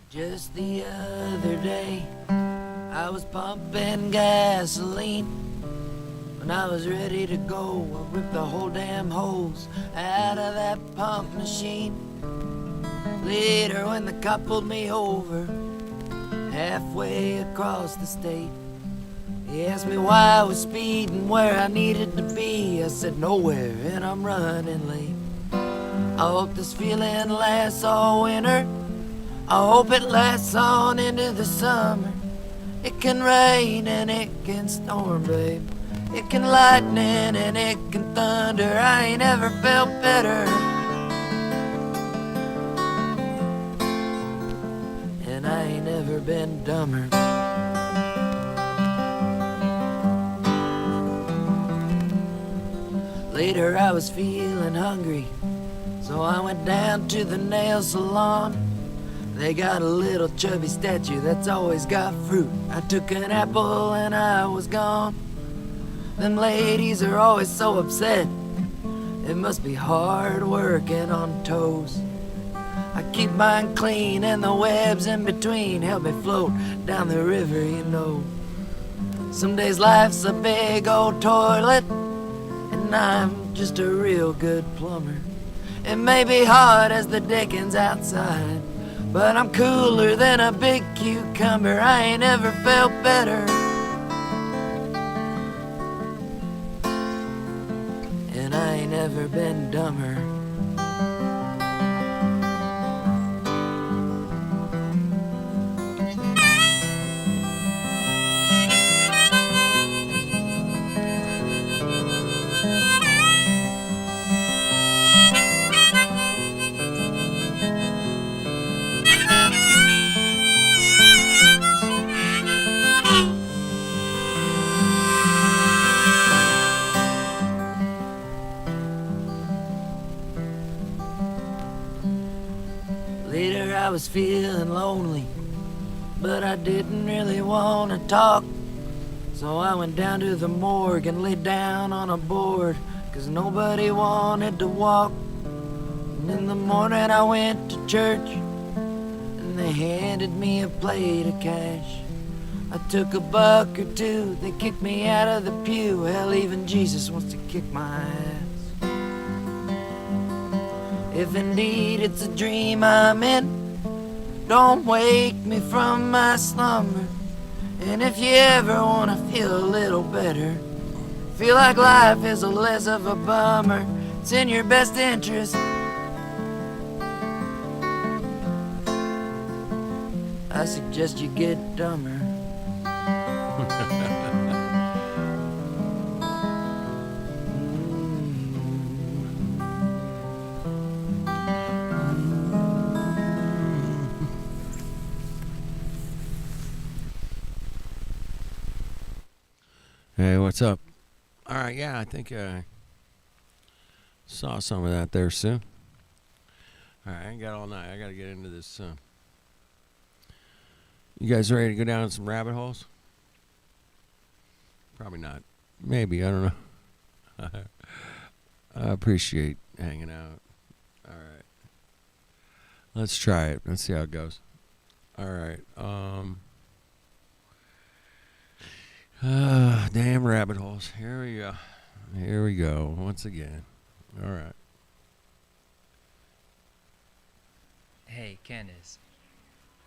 Just the other day, I was pumping gasoline. When I was ready to go, I ripped the whole damn hose out of that pump machine. Later, when the cop pulled me over, halfway across the state, he asked me why I was speeding, where I needed to be. I said nowhere, and I'm running late. I hope this feeling lasts all winter. I hope it lasts on into the summer. It can rain and it can storm, babe. It can lightning and it can thunder. I ain't ever felt better. And I ain't ever been dumber. Later I was feeling hungry, so I went down to the nail salon. They got a little chubby statue that's always got fruit. I took an apple and I was gone. Them ladies are always so upset. It must be hard working on toes. I keep mine clean and the webs in between help me float down the river, you know. Some days life's a big old toilet, and I'm just a real good plumber. It may be hot as the dickens outside, but I'm cooler than a big cucumber. I ain't ever felt better. And I ain't ever been dumber. Later I was feeling lonely, but I didn't really want to talk. So I went down to the morgue and laid down on a board, 'cause nobody wanted to walk. And in the morning I went to church, and they handed me a plate of cash. I took a buck or two, they kicked me out of the pew. Hell, even Jesus wants to kick my ass. If indeed it's a dream I'm in, don't wake me from my slumber. And if you ever wanna feel a little better, feel like life is a less of a bummer, it's in your best interest. I suggest you get dumber. Hey, what's up? All right, yeah, I think I saw some of that there, Sue. All right, I ain't got all night. I got to get into this. You guys ready to go down some rabbit holes? Probably not. Maybe, I don't know. I appreciate hanging out. All right. Let's try it. Let's see how it goes. All right. Damn rabbit holes. Here we go. Here we go. Once again. All right. Hey, Candace.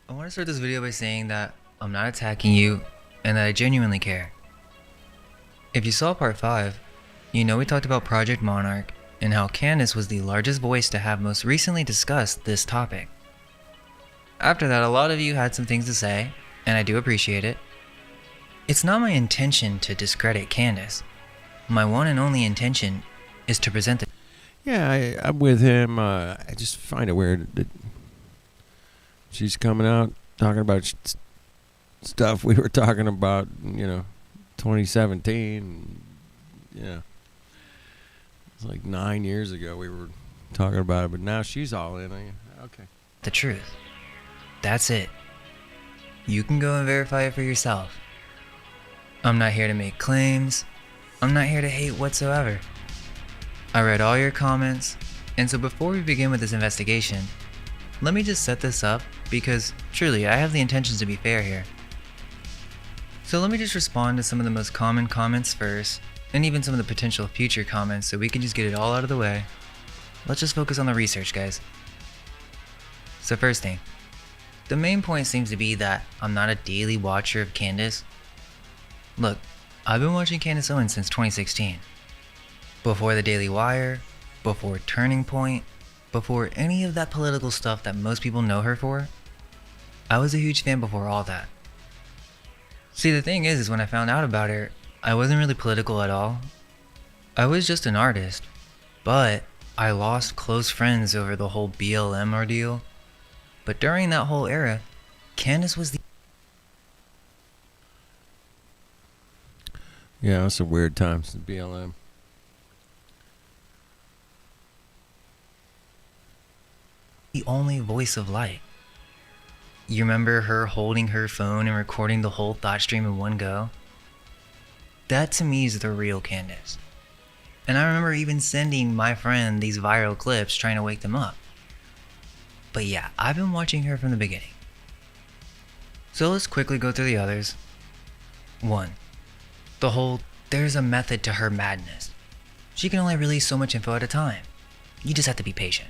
I want to start this video by saying that I'm not attacking you and that I genuinely care. If you saw part 5, you know we talked about Project Monarch and how Candace was the largest voice to have most recently discussed this topic. After that, a lot of you had some things to say, and I do appreciate it. It's not my intention to discredit Candace. My one and only intention is to present it. Yeah, I'm with him. I just find it weird that she's coming out talking about stuff we were talking about, 2017. Yeah. It's like 9 years ago we were talking about it, but now she's all in. Okay. The truth. That's it. You can go and verify it for yourself. I'm not here to make claims. I'm not here to hate whatsoever. I read all your comments, and so before we begin with this investigation, let me just set this up because truly I have the intentions to be fair here. So let me just respond to some of the most common comments first, and even some of the potential future comments so we can just get it all out of the way. Let's just focus on the research, guys. So first thing, the main point seems to be that I'm not a daily watcher of Candace. Look, I've been watching Candace Owens since 2016. Before the Daily Wire, before Turning Point, before any of that political stuff that most people know her for, I was a huge fan before all that. See, the thing is when I found out about her, I wasn't really political at all. I was just an artist, but I lost close friends over the whole BLM ordeal. But during that whole era, Candace was the Yeah, it's a weird time since BLM. only voice of light. You remember her holding her phone and recording the whole thought stream in one go? That to me is the real Candace. And I remember even sending my friend these viral clips trying to wake them up. But yeah, I've been watching her from the beginning. So let's quickly go through the others. 1. The whole there's a method to her madness. She can only release so much info at a time. You just have to be patient.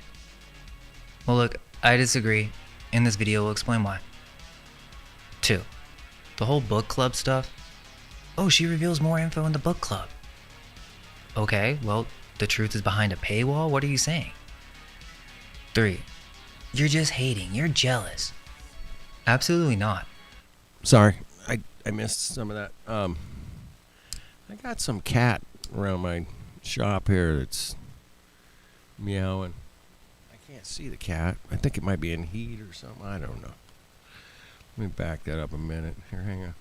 Well look, I disagree. In this video we'll explain why. 2. The whole book club stuff. Oh, she reveals more info in the book club. Okay, well, the truth is behind a paywall? What are you saying? 3. You're just hating. You're jealous. Absolutely not. Sorry, I missed some of that. I got some cat around my shop here that's meowing. I can't see the cat. I think it might be in heat or something. I don't know. Let me back that up a minute. Here, hang on.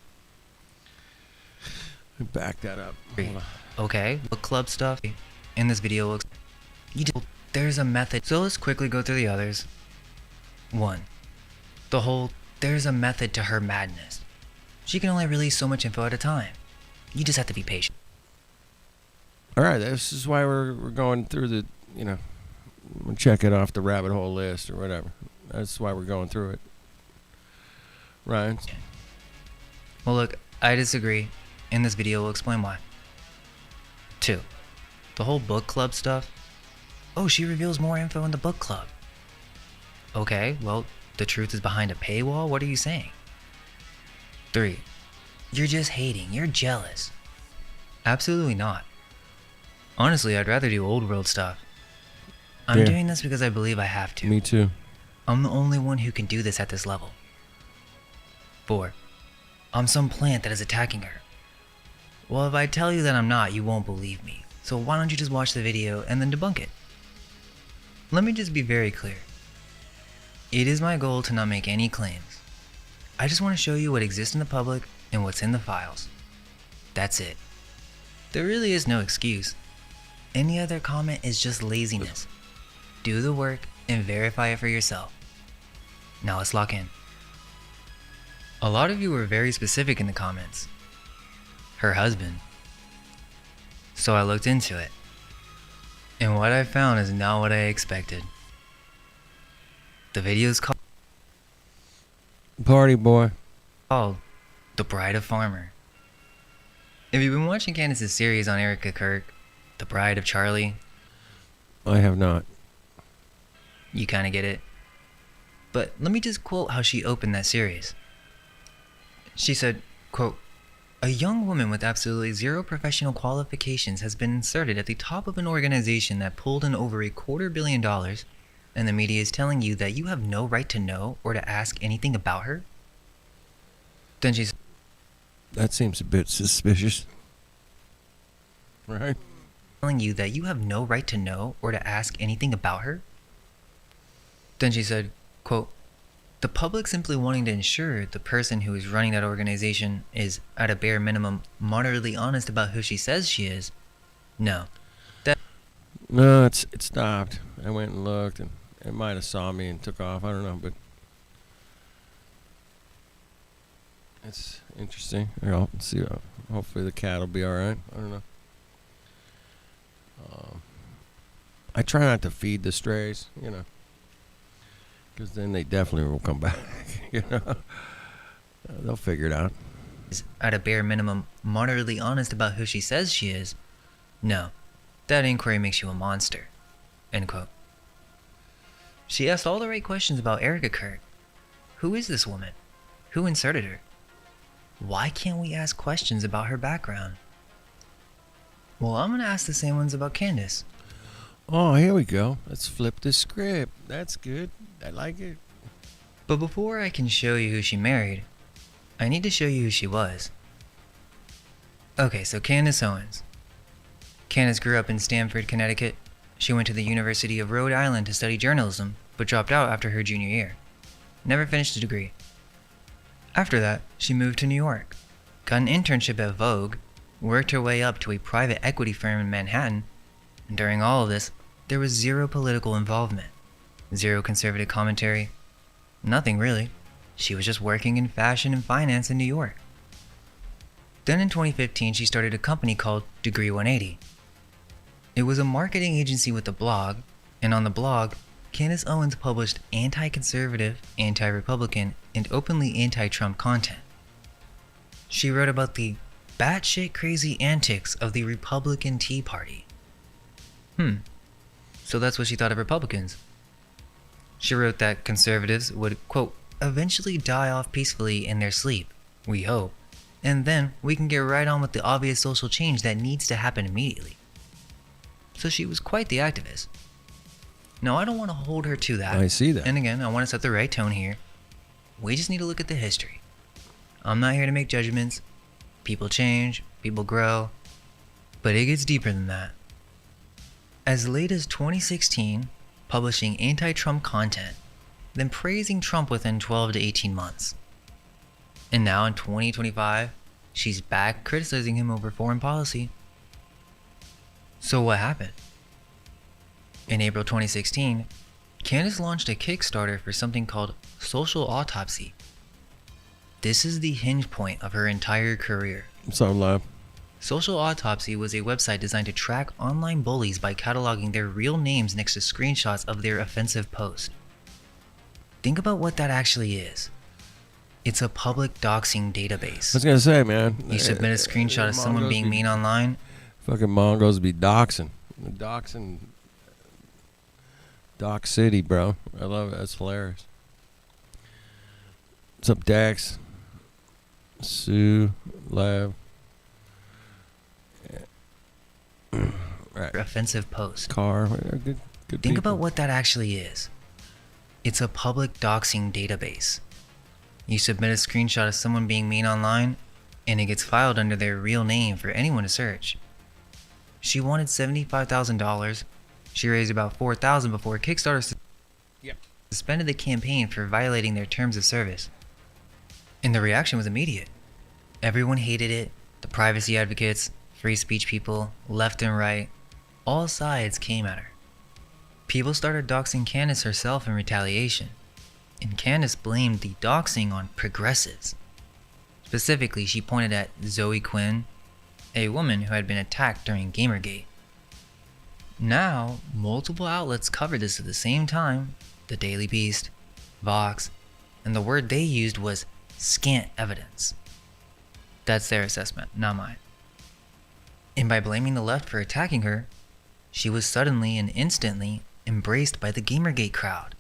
Let me back that up. Hold on. Okay, book club stuff. In this video we'll there's a method. So let's quickly go through the others. 1. The whole there's a method to her madness. She can only release so much info at a time. You just have to be patient. All right, this is why we're going through the, we'll check it off the rabbit hole list or whatever. That's why we're going through it. Ryan? Well look, I disagree. In this video we'll explain why. 2. The whole book club stuff. Oh, she reveals more info in the book club. Okay, well, the truth is behind a paywall? What are you saying? 3. You're just hating. You're jealous. Absolutely not. Honestly, I'd rather do old world stuff. I'm doing this because I believe I have to. Me too. I'm the only one who can do this at this level. 4. I'm some plant that is attacking her. Well, if I tell you that I'm not, you won't believe me. So why don't you just watch the video and then debunk it? Let me just be very clear. It is my goal to not make any claims. I just want to show you what exists in the public and what's in the files. That's it. There really is no excuse. Any other comment is just laziness. Do the work and verify it for yourself. Now let's lock in. A lot of you were very specific in the comments. Her husband. So I looked into it. And what I found is not what I expected. The video is Party boy. called The Bride of Farmer. If you've been watching Candace's series on Erica Kirk, The Bride of Charlie, I have not. you kind of get it. But let me just quote how she opened that series. She said, quote, "A young woman with absolutely zero professional qualifications has been inserted at the top of an organization that pulled in over $250 million, and the media is telling you that you have no right to know or to ask anything about her?" Then she said, That seems a bit suspicious. Right? telling you that you have no right to know or to ask anything about her? Then she said, quote, "The public simply wanting to ensure the person who is running that organization is, at a bare minimum, moderately honest about who she says she is. No. No, it stopped. I went and looked, and it might have saw me and took off. I don't know, but it's interesting. Here, I'll see. Hopefully the cat will be all right. I don't know. I try not to feed the strays, because Because then they definitely will come back. You know, they'll figure it out. Is, at a bare minimum, moderately honest about who she says she is, no, that inquiry makes you a monster. End quote. She asked all the right questions about Erica Kirk. Who is this woman? Who inserted her? Why can't we ask questions about her background? Well, I'm gonna ask the same ones about Candace. Oh, here we go. Let's flip the script. That's good. I like it. But before I can show you who she married, I need to show you who she was. Okay, so Candace Owens. Candace grew up in Stamford, Connecticut. She went to the University of Rhode Island to study journalism, but dropped out after her junior year. Never finished a degree. After that, she moved to New York, got an internship at Vogue, worked her way up to a private equity firm in Manhattan, and during all of this, there was zero political involvement, zero conservative commentary, nothing really. She was just working in fashion and finance in New York. Then in 2015, she started a company called Degree 180. It was a marketing agency with a blog, and on the blog, Candace Owens published anti-conservative, anti-Republican, and openly anti-Trump content. She wrote about the batshit crazy antics of the Republican Tea Party. So that's what she thought of Republicans. She wrote that conservatives would, quote, eventually die off peacefully in their sleep, we hope, and then we can get right on with the obvious social change that needs to happen immediately. So she was quite the activist. Now, I don't want to hold her to that. I see that. And again, I want to set the right tone here. We just need to look at the history. I'm not here to make judgments. People change, people grow, but it gets deeper than that. As late as 2016, publishing anti-Trump content, then praising Trump within 12 to 18 months. And now in 2025, she's back criticizing him over foreign policy. So what happened? In April 2016, Candace launched a Kickstarter for something called Social Autopsy. This is the hinge point of her entire career. So love. Social Autopsy was a website designed to track online bullies by cataloging their real names next to screenshots of their offensive post. Think about what that actually is. It's a public doxing database. I was gonna say, man. You submit a screenshot of someone being mean online. Fucking Mongos be doxing. Dox City, bro. I love it. That's hilarious. What's up, Dax? Sue, Lev. Right. Offensive post. Car. Good Think people. about what that actually is. It's a public doxing database. You submit a screenshot of someone being mean online, and it gets filed under their real name for anyone to search. She wanted $75,000. She raised about $4,000 before Kickstarter suspended the campaign for violating their terms of service. And the reaction was immediate. Everyone hated it. The privacy advocates, free speech people, left and right, all sides came at her. People started doxing Candace herself in retaliation, and Candace blamed the doxing on progressives. Specifically, she pointed at Zoe Quinn, a woman who had been attacked during Gamergate. Now, multiple outlets covered this at the same time: the Daily Beast, Vox, and the word they used was scant evidence. That's their assessment, not mine. And by blaming the left for attacking her, she was suddenly and instantly embraced by the Gamergate crowd.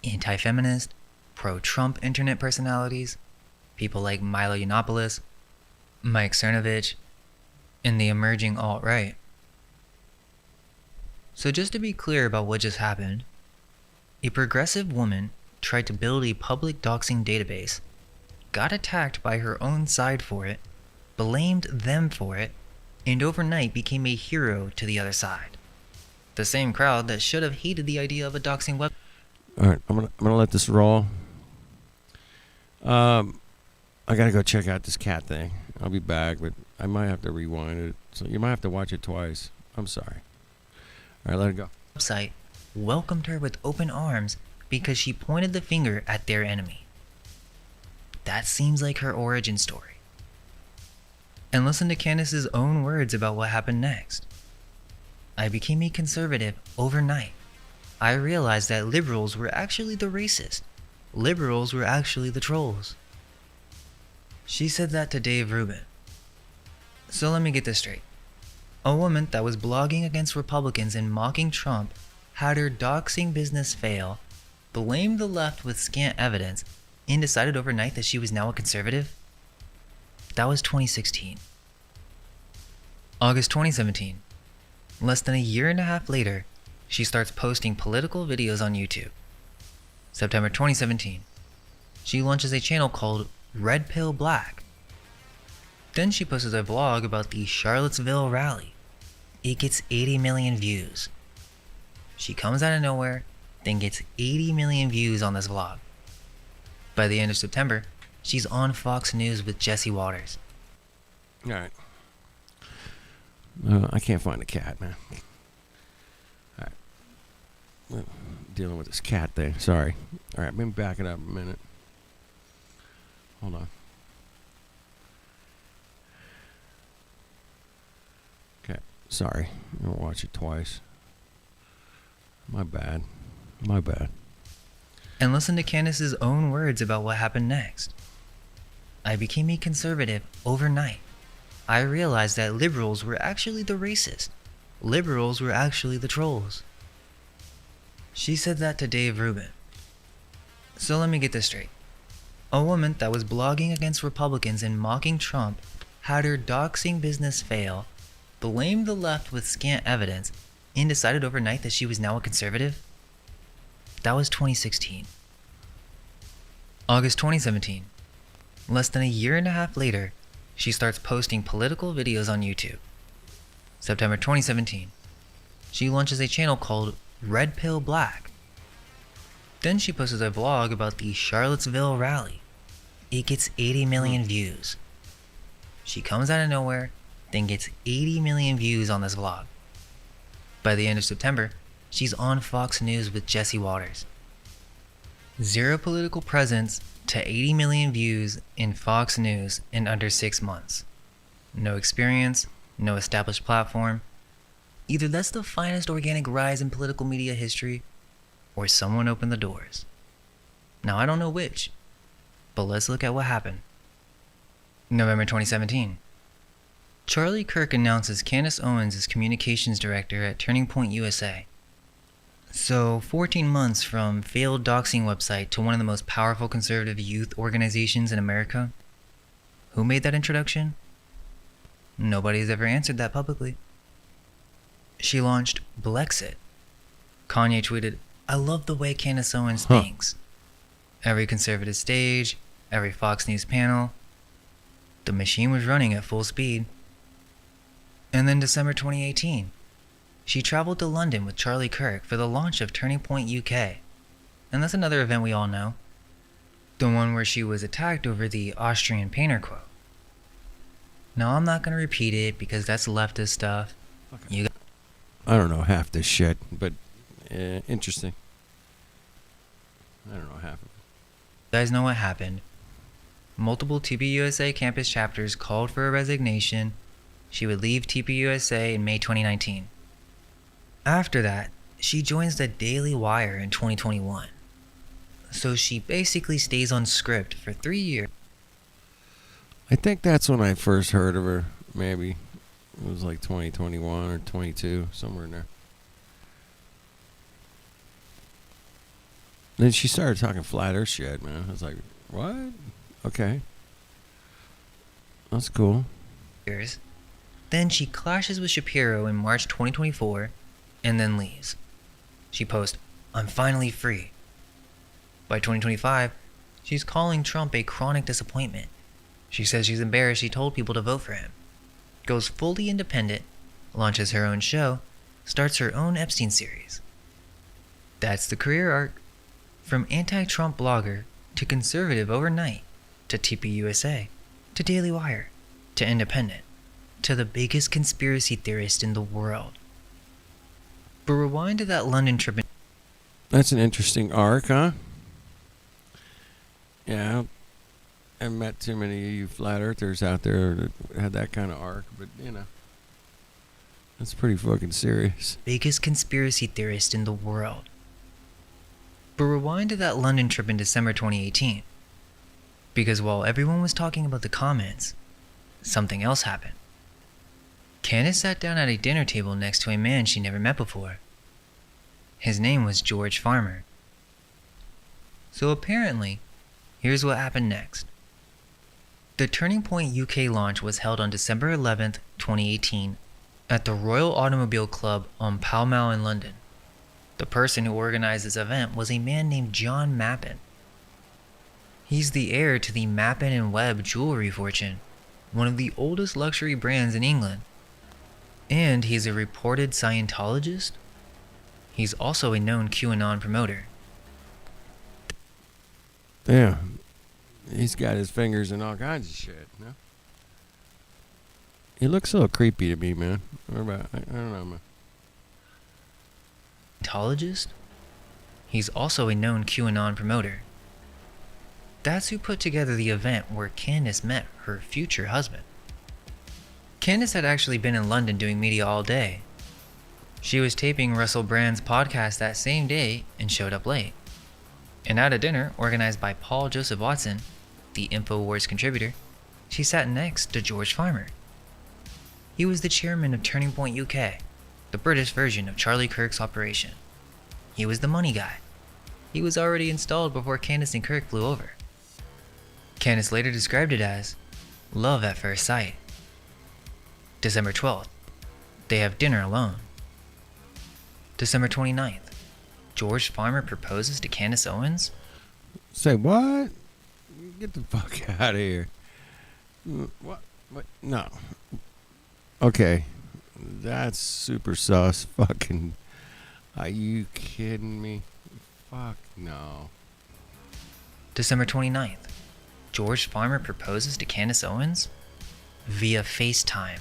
Anti-feminist, pro-Trump internet personalities, people like Milo Yiannopoulos, Mike Cernovich, and the emerging alt-right. So just to be clear about what just happened, a progressive woman tried to build a public doxing database, got attacked by her own side for it, blamed them for it, and overnight became a hero to the other side. The same crowd that should have hated the idea of a doxing web. All right, I'm gonna let this roll. I gotta go check out this cat thing. I'll be back, but I might have to rewind it, so you might have to watch it twice. I'm sorry. All right, let it go. Website welcomed her with open arms because she pointed the finger at their enemy. That seems like her origin story. And listen to Candace's own words about what happened next. I became a conservative overnight. I realized that liberals were actually the racist. Liberals were actually the trolls. She said that to Dave Rubin. So let me get this straight. A woman that was blogging against Republicans and mocking Trump had her doxing business fail, blamed the left with scant evidence, and decided overnight that she was now a conservative? That was 2016. August 2017. Less than a year and a half later, she starts posting political videos on YouTube. September 2017. She launches a channel called Red Pill Black. Then she posted a vlog about the Charlottesville rally. It gets 80 million views. She comes out of nowhere, then gets 80 million views on this vlog. By the end of September, she's on Fox News with Jesse Waters. All right. I can't find the cat, man. All right. Dealing with this cat thing. Sorry. All right, I've been backing up a minute. Hold on. Okay. Sorry. I'm going to watch it twice. My bad. My bad. And listen to Candace's own words about what happened next. I became a conservative overnight. I realized that liberals were actually the racist. Liberals were actually the trolls. She said that to Dave Rubin. So let me get this straight. A woman that was blogging against Republicans and mocking Trump had her doxing business fail, blamed the left with scant evidence, and decided overnight that she was now a conservative? That was 2016. August 2017. Less than a year and a half later, she starts posting political videos on YouTube. September 2017. She launches a channel called Red Pill Black. Then she posted a vlog about the Charlottesville rally. It gets 80 million views. She comes out of nowhere, then gets 80 million views on this vlog. By the end of September, she's on Fox News with Jesse Waters. Zero political presence to 80 million views in Fox News in under 6 months. No experience, no established platform. Either that's the finest organic rise in political media history, or someone opened the doors. Now I don't know which, but let's look at what happened. November 2017. Charlie Kirk announces Candace Owens as communications director at Turning Point USA. So 14 months from failed doxing website to one of the most powerful conservative youth organizations in America. Who made that introduction? Nobody's ever answered that publicly. She launched Blexit. Kanye tweeted, "I love the way Candace Owens thinks." Every conservative stage, every Fox News panel. The machine was running at full speed. And then December 2018. She traveled to London with Charlie Kirk for the launch of Turning Point UK. And that's another event we all know. The one where she was attacked over the Austrian painter quote. Now I'm not going to repeat it because that's leftist stuff. Okay. I don't know half this shit, but interesting. I don't know half of it. You guys know what happened. Multiple TPUSA campus chapters called for a resignation. She would leave TPUSA in May 2019. After that, she joins the Daily Wire in 2021. So she basically stays on script for 3 years. I think that's when I first heard of her, maybe. It was like 2021 or 22, somewhere in there. Then she started talking flat earth shit, man. I was like, what? Okay. That's cool. Then she clashes with Shapiro in March 2024 and then leaves. She posts, "I'm finally free." By 2025, she's calling Trump a chronic disappointment. She says she's embarrassed she told people to vote for him. Goes fully independent, launches her own show, starts her own Epstein series. That's the career arc. From anti-Trump blogger to conservative overnight, to TPUSA, to Daily Wire, to independent, to the biggest conspiracy theorist in the world. But rewind to that London trip. That's an interesting arc, huh? Yeah, I haven't met too many of you flat earthers out there that had that kind of arc, but you know, that's pretty fucking serious. Biggest conspiracy theorist in the world. But rewind to that London trip in December 2018. Because while everyone was talking about the comments, something else happened. Candace sat down at a dinner table next to a man she never met before. His name was George Farmer. So apparently, here's what happened next. The Turning Point UK launch was held on December 11th, 2018 at the Royal Automobile Club on Pall Mall in London. The person who organized this event was a man named John Mappin. He's the heir to the Mappin & Webb jewelry fortune, one of the oldest luxury brands in England. And he's a reported Scientologist. He's also a known QAnon promoter. Damn. He's got his fingers in all kinds of shit. No? He looks so creepy to me, man. I don't know, man. Scientologist? He's also a known QAnon promoter. That's who put together the event where Candace met her future husband. Candace had actually been in London doing media all day. She was taping Russell Brand's podcast that same day and showed up late. And at a dinner organized by Paul Joseph Watson, the InfoWars contributor, she sat next to George Farmer. He was the chairman of Turning Point UK, the British version of Charlie Kirk's operation. He was the money guy. He was already installed before Candace and Kirk flew over. Candace later described it as love at first sight. December 12th, they have dinner alone. December 29th, George Farmer proposes to Candace Owens. Say what? Get the fuck out of here. What? No. Okay. That's super sus. Fucking. Are you kidding me? Fuck no. December 29th, George Farmer proposes to Candace Owens via FaceTime.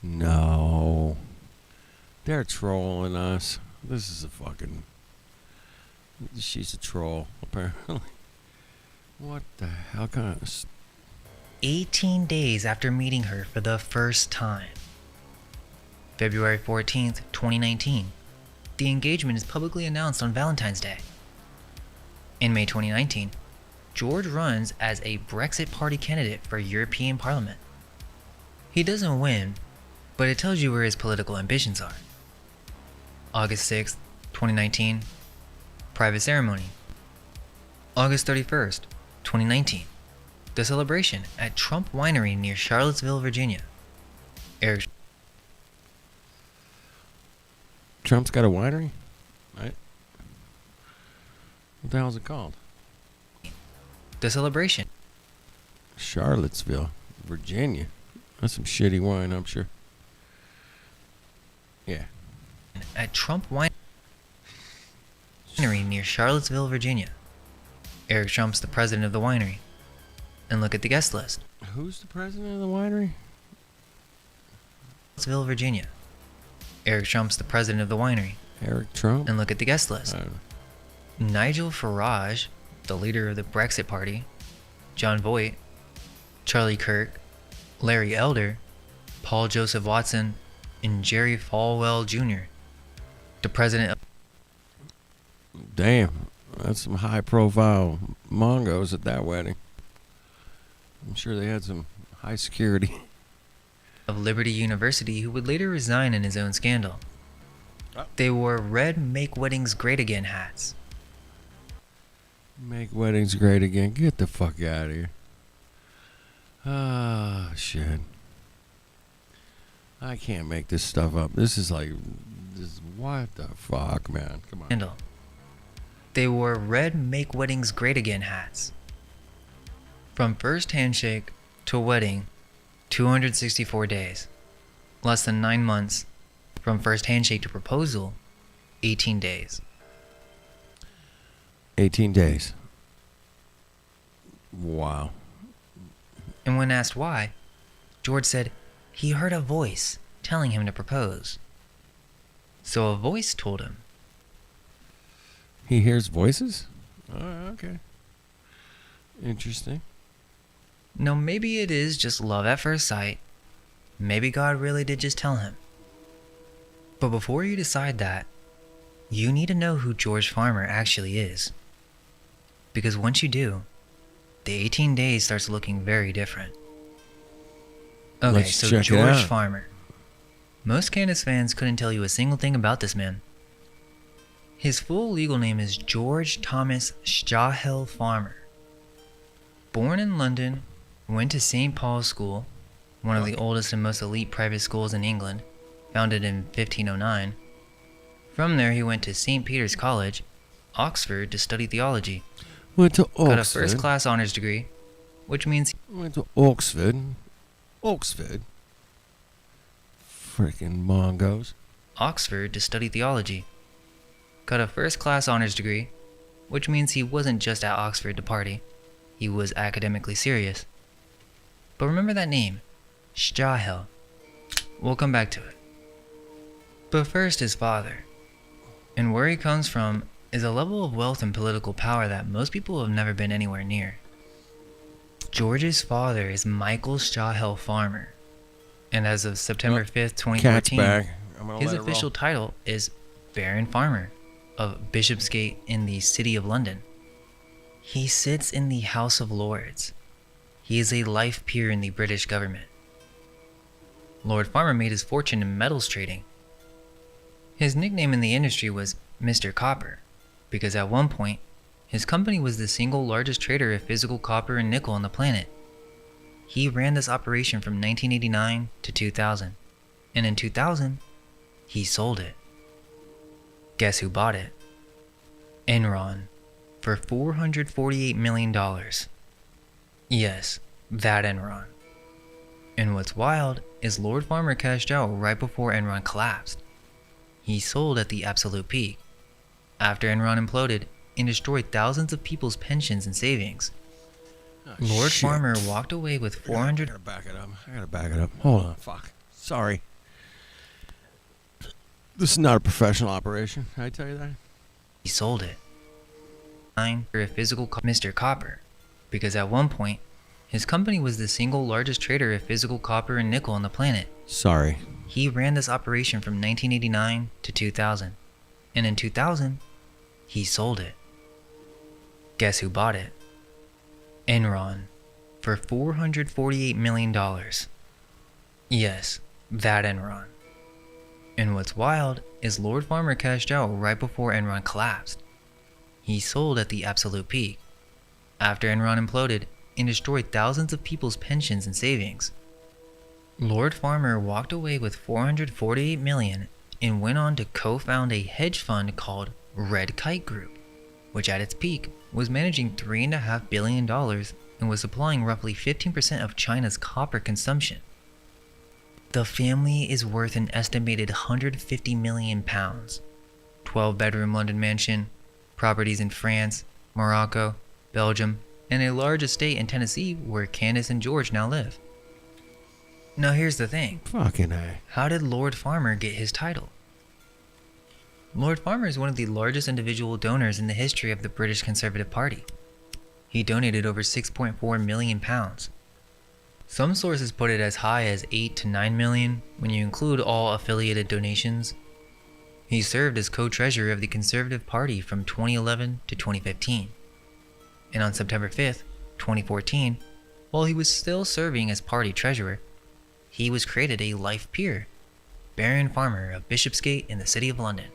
No. They're trolling us. This is a fucking... She's a troll, apparently. What the hell kind of... 18 days after meeting her for the first time. February 14th, 2019. The engagement is publicly announced on Valentine's Day. In May 2019, George runs as a Brexit Party candidate for European Parliament. He doesn't win, but it tells you where his political ambitions are. August 6th, 2019, private ceremony. August 31st, 2019, the celebration at Trump Winery near Charlottesville, Virginia. Eric Trump's got a winery? Right? What the hell's it called? The celebration. Charlottesville, Virginia. That's some shitty wine, I'm sure. Yeah. At Trump Winery near Charlottesville, Virginia. Eric Trump's the president of the winery. And look at the guest list. Who's the president of the winery? Charlottesville, Virginia. Eric Trump's the president of the winery. Eric Trump? And look at the guest list. I don't know. Nigel Farage, the leader of the Brexit Party. John Voight. Charlie Kirk. Larry Elder. Paul Joseph Watson. And Jerry Falwell Jr. The president of... Damn. That's some high profile Mongos at that wedding. I'm sure they had some high security. of Liberty University, who would later resign in his own scandal. They wore red Make Weddings Great Again hats. Make weddings great again. Get the fuck out of here. Ah, shit. I can't make this stuff up. This is like, what the fuck, man? Come on. Scandal. They wore red Make Weddings Great Again hats. From first handshake to wedding, 264 days. Less than 9 months. From first handshake to proposal, 18 days. 18 days. Wow. And when asked why, George said he heard a voice telling him to propose. So a voice told him. He hears voices? Oh, okay. Interesting. No, maybe it is just love at first sight. Maybe God really did just tell him. But before you decide that, you need to know who George Farmer actually is. Because once you do, the 18 days starts looking very different. Okay, Let's so check it George out. Farmer. Most Candace fans couldn't tell you a single thing about this man. His full legal name is George Thomas Stahel Farmer. Born in London, went to St. Paul's School, one of the oldest and most elite private schools in England, founded in 1509. From there he went to St. Peter's College, Oxford, to study theology. Went to Oxford. Got a first-class honors degree, which means Went to Oxford. Oxford. Freaking Mongos. Oxford to study theology. Got a first-class honors degree, which means he wasn't just at Oxford to party. He was academically serious. But remember that name, Stahel. We'll come back to it. But first, his father. And where he comes from is a level of wealth and political power that most people have never been anywhere near. George's father is Michael Stahel Farmer, and as of September 5th, Cat's 2014, back. I'm gonna his let it roll. official title is Baron Farmer of Bishopsgate in the City of London. He sits in the House of Lords. He is a life peer in the British government. Lord Farmer made his fortune in metals trading. His nickname in the industry was Mr. Copper, because at one point, his company was the single largest trader of physical copper and nickel on the planet. He ran this operation from 1989 to 2000, and in 2000, he sold it. Guess who bought it? Enron, for $448 million. Yes, that Enron. And what's wild is Lord Farmer cashed out right before Enron collapsed. He sold at the absolute peak, after Enron imploded and destroyed thousands of people's pensions and savings. Oh, Lord shit. Farmer walked away with I 400. gotta back it up. I gotta back it up. Hold on. Fuck. Sorry. This is not a professional operation. Can I tell you that? He sold it. For a physical Mr. Copper, because at one point, his company was the single largest trader of physical copper and nickel on the planet. Sorry. He ran this operation from 1989 to 2000, and in 2000, he sold it. Guess who bought it? Enron, for $448 million. Yes, that Enron. And what's wild is Lord Farmer cashed out right before Enron collapsed. He sold at the absolute peak, after Enron imploded and destroyed thousands of people's pensions and savings. Lord Farmer walked away with $448 million and went on to co-found a hedge fund called Red Kite Group, which at its peak was managing $3.5 billion and was supplying roughly 15% of China's copper consumption. The family is worth an estimated £150 million, 12-bedroom London mansion, properties in France, Morocco, Belgium, and a large estate in Tennessee where Candace and George now live. Now here's the thing. Fucking A. How did Lord Farmer get his title? Lord Farmer is one of the largest individual donors in the history of the British Conservative Party. He donated over £6.4 million. Some sources put it as high as $8 to $9 million when you include all affiliated donations. He served as co-treasurer of the Conservative Party from 2011 to 2015. And on September 5th, 2014, while he was still serving as party treasurer, he was created a life peer, Baron Farmer of Bishopsgate in the City of London,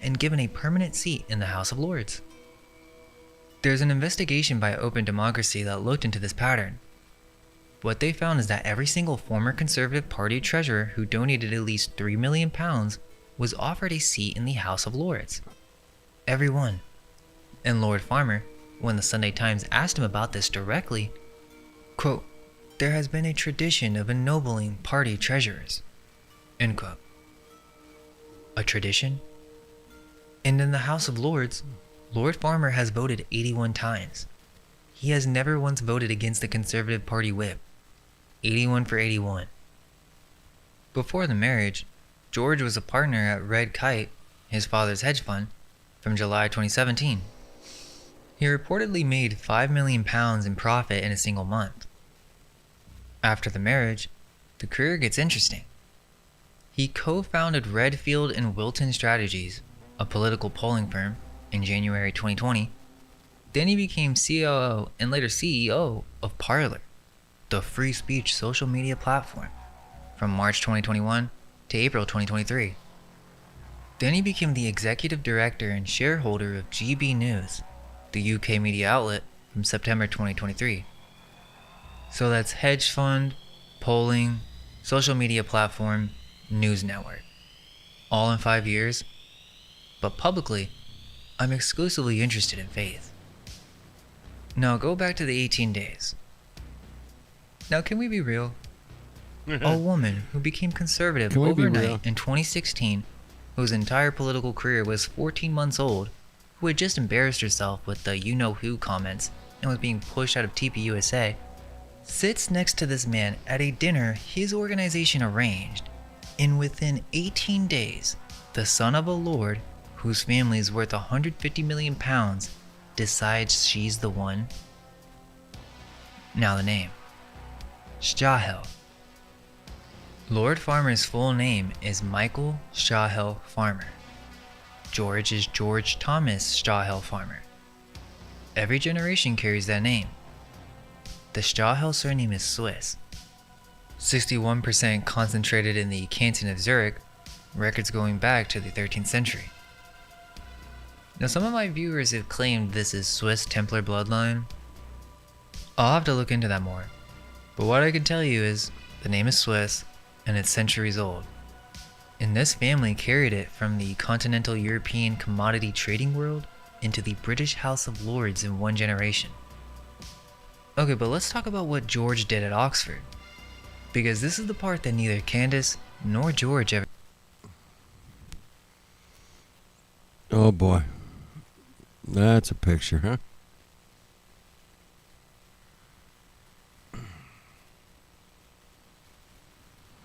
and given a permanent seat in the House of Lords. There's an investigation by Open Democracy that looked into this pattern. What they found is that every single former Conservative Party treasurer who donated at least £3 million was offered a seat in the House of Lords. Every one. And Lord Farmer, when the Sunday Times asked him about this directly, quote, "There has been a tradition of ennobling party treasurers," end quote. A tradition? And in the House of Lords, Lord Farmer has voted 81 times. He has never once voted against the Conservative Party whip. 81 for 81. Before the marriage, George was a partner at Red Kite, his father's hedge fund, from July 2017. He reportedly made £5 million in profit in a single month. After the marriage, the career gets interesting. He co-founded Redfield and Wilton Strategies, a political polling firm, in January 2020, then he became COO and later CEO of Parler, the free speech social media platform, from March 2021 to April 2023. Then he became the executive director and shareholder of GB News, the UK media outlet, from September 2023. So that's hedge fund, polling, social media platform, news network. All in 5 years. But publicly, I'm exclusively interested in faith. Now go back to the 18 days. Now can we be real? A woman who became conservative Can we be real? overnight in 2016, whose entire political career was 14 months old, who had just embarrassed herself with the you-know-who comments and was being pushed out of TPUSA, sits next to this man at a dinner his organization arranged, and within 18 days, the son of a lord whose family is worth 150 million pounds decides she's the one. Now the name. Stahel. Lord Farmer's full name is Michael Stahel Farmer. George is George Thomas Stahel Farmer. Every generation carries that name. The Stahel surname is Swiss. 61% concentrated in the canton of Zurich, records going back to the 13th century. Now some of my viewers have claimed this is Swiss Templar bloodline. I'll have to look into that more, but what I can tell you is the name is Swiss and it's centuries old. And this family carried it from the continental European commodity trading world into the British House of Lords in one generation. Okay, but let's talk about what George did at Oxford, because this is the part that neither Candace nor George ever. Oh boy. That's a picture, huh?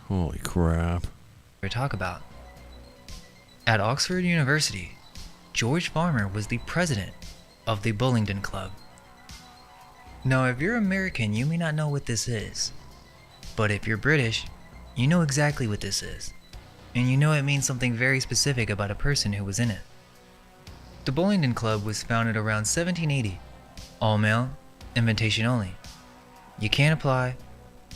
Holy crap. talk about. At Oxford University, George Farmer was the president of the Bullingdon Club. Now, if you're American, you may not know what this is, but if you're British, you know exactly what this is, and you know it means something very specific about a person who was in it. The Bullingdon Club was founded around 1780, all male, invitation only. You can't apply,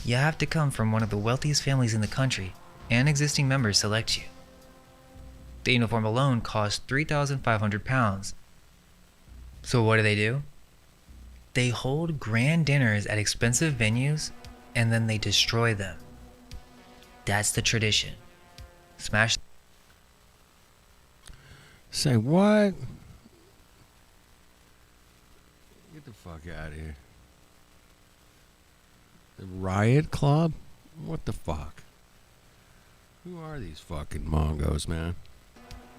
you have to come from one of the wealthiest families in the country, and existing members select you. The uniform alone cost £3,500. So what do? They hold grand dinners at expensive venues, and then they destroy them. That's the tradition. Smash. Say what? Get the fuck out of here. The Riot Club? What the fuck? Who are these fucking Mongos, man?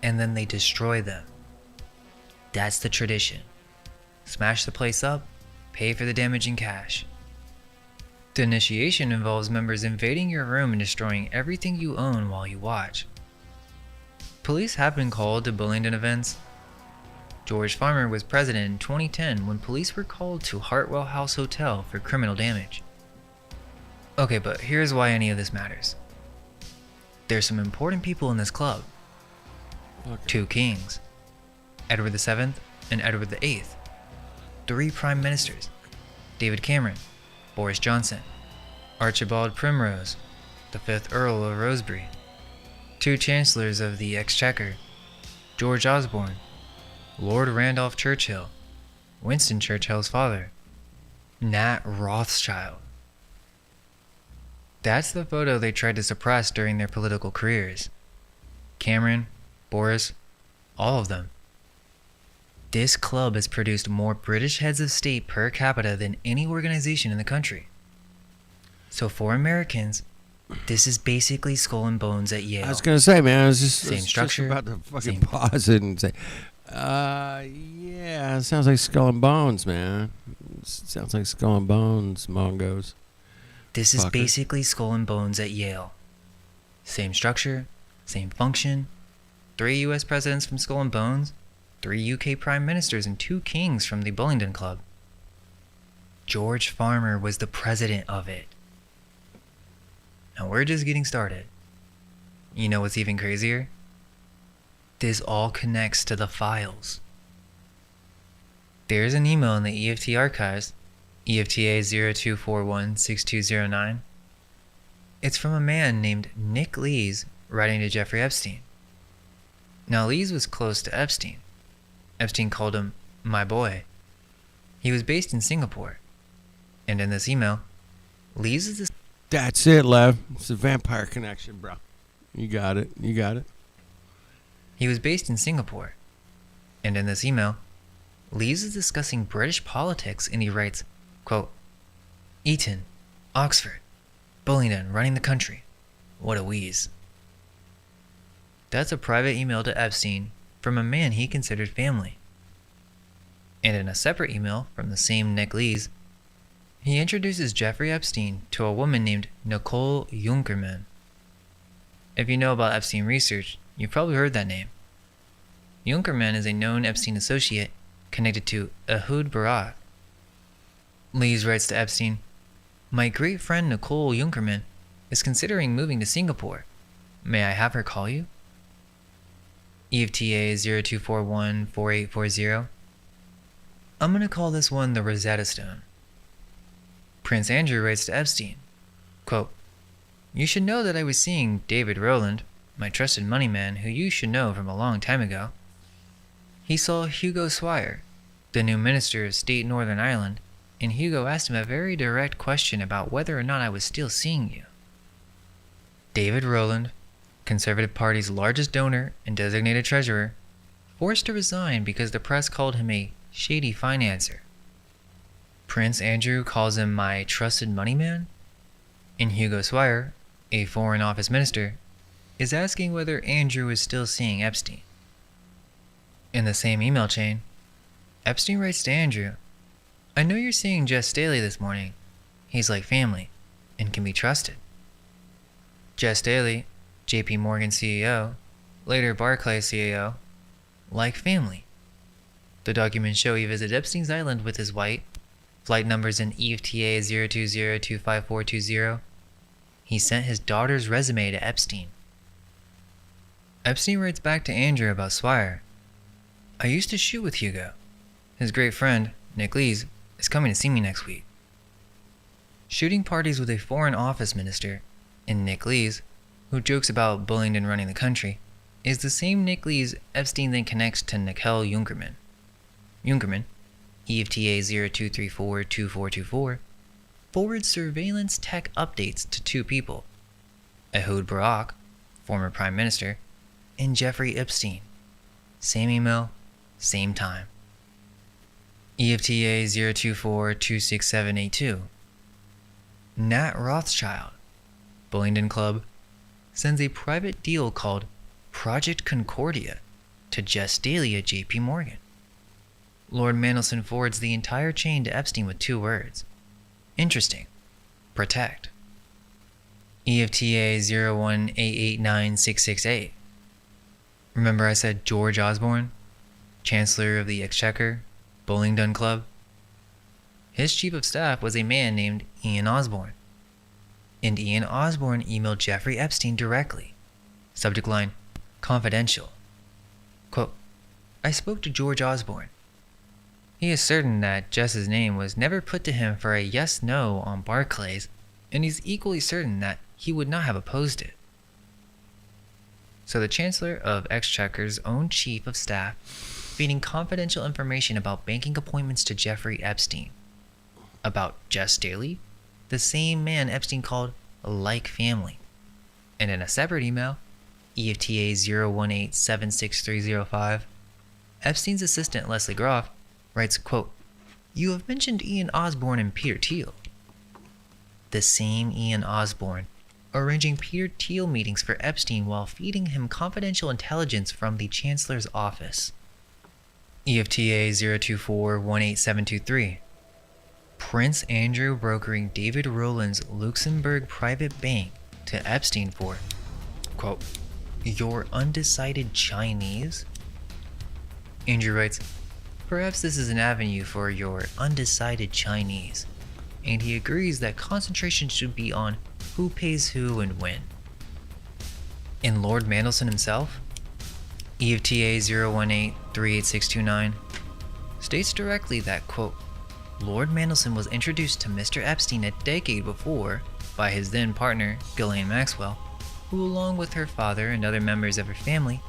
And then they destroy them. That's the tradition. Smash the place up, pay for the damage in cash. The initiation involves members invading your room and destroying everything you own while you watch. Police have been called to Bullingdon events. George Farmer was president in 2010 when police were called to Hartwell House Hotel for criminal damage. Okay, but here's why any of this matters. There's some important people in this club. Okay. 2 kings, Edward VII and Edward VIII. 3 prime ministers, David Cameron, Boris Johnson, Archibald Primrose, the 5th Earl of Rosebery. 2 chancellors of the Exchequer, George Osborne, Lord Randolph Churchill, Winston Churchill's father, Nat Rothschild. That's the photo they tried to suppress during their political careers. Cameron, Boris, all of them. This club has produced more British heads of state per capita than any organization in the country. So for Americans, this is basically Skull and Bones at Yale. I was gonna say, man, I was just, Same I was structure, just about to fucking same- pause it and say, yeah, it sounds like Skull and Bones, man. It sounds like Skull and Bones, Mongos. This is Fucker. basically Skull and Bones at Yale. Same structure, same function. 3 US presidents from Skull and Bones, 3 UK prime ministers, and 2 kings from the Bullingdon Club. George Farmer was the president of it. Now we're just getting started. You know what's even crazier? This all connects to the files. There's an email in the EFT archives, EFTA 02416209. It's from a man named Nick Lees writing to Jeffrey Epstein. Now, Lees was close to Epstein. Epstein called him my boy. He was based in Singapore. And in this email, Lees is this. That's it, Lev. It's a vampire connection, bro. You got it. You got it. He was based in Singapore. And in this email, Lees is discussing British politics and he writes, quote, Eton, Oxford, Bullingdon running the country. What a wheeze. That's a private email to Epstein from a man he considered family. And in a separate email from the same Nick Lees, he introduces Jeffrey Epstein to a woman named Nicole Junkerman. If you know about Epstein research, you've probably heard that name. Junkerman is a known Epstein associate connected to Ehud Barak. Lees writes to Epstein, my great friend Nicole Junkerman is considering moving to Singapore. May I have her call you? EFTA 02414840. I'm going to call this one the Rosetta Stone. Prince Andrew writes to Epstein, quote, you should know that I was seeing David Rowland, my trusted money man who you should know from a long time ago. He saw Hugo Swire, the new Minister of State Northern Ireland, and Hugo asked him a very direct question about whether or not I was still seeing you. David Rowland, Conservative Party's largest donor and designated treasurer, forced to resign because the press called him a shady financer. Prince Andrew calls him my trusted money man, and Hugo Swire, a Foreign Office minister, is asking whether Andrew is still seeing Epstein. In the same email chain, Epstein writes to Andrew, I know you're seeing Jess Staley this morning. He's like family and can be trusted. Jess Staley, JP Morgan CEO, later Barclays CEO, like family. The documents show he visited Epstein's Island with his wife, flight numbers in EFTA 02025420. He sent his daughter's resume to Epstein. Epstein writes back to Andrew about Swire. I used to shoot with Hugo. His great friend, Nick Lees, is coming to see me next week. Shooting parties with a Foreign Office minister, and Nick Lees, who jokes about Bullingdon running the country, is the same Nick Lees Epstein then connects to Nicole Junkerman. Junkerman, EFTA 02342424, forwards surveillance tech updates to two people, Ehud Barak, former Prime Minister, and Jeffrey Epstein. Same email, same time. EFTA 02426782. Nat Rothschild, Bullingdon Club, sends a private deal called Project Concordia to Jess Staley at JP Morgan. Lord Mandelson forwards the entire chain to Epstein with two words. Interesting. Protect. EFTA 01889668. Remember I said George Osborne, Chancellor of the Exchequer, Bullingdon Club? His chief of staff was a man named Ian Osborne. And Ian Osborne emailed Jeffrey Epstein directly. Subject line, confidential. Quote, I spoke to George Osborne. He is certain that Jess's name was never put to him for a yes-no on Barclays, and he's equally certain that he would not have opposed it. So the Chancellor of Exchequer's own chief of staff feeding confidential information about banking appointments to Jeffrey Epstein. About Jess Staley, the same man Epstein called like family. And in a separate email, EFTA 01876305, Epstein's assistant Leslie Groff writes, quote, you have mentioned Ian Osborne and Peter Thiel. The same Ian Osborne arranging Peter Thiel meetings for Epstein while feeding him confidential intelligence from the Chancellor's office. EFTA 02418723. Prince Andrew brokering David Rowland's Luxembourg private bank to Epstein for, quote, your undecided Chinese? Andrew writes, perhaps this is an avenue for your undecided Chinese, and he agrees that concentration should be on who pays who and when. And Lord Mandelson himself? EFTA 018-38629 states directly that, quote, Lord Mandelson was introduced to Mr. Epstein a decade before by his then partner, Ghislaine Maxwell, who, along with her father and other members of her family,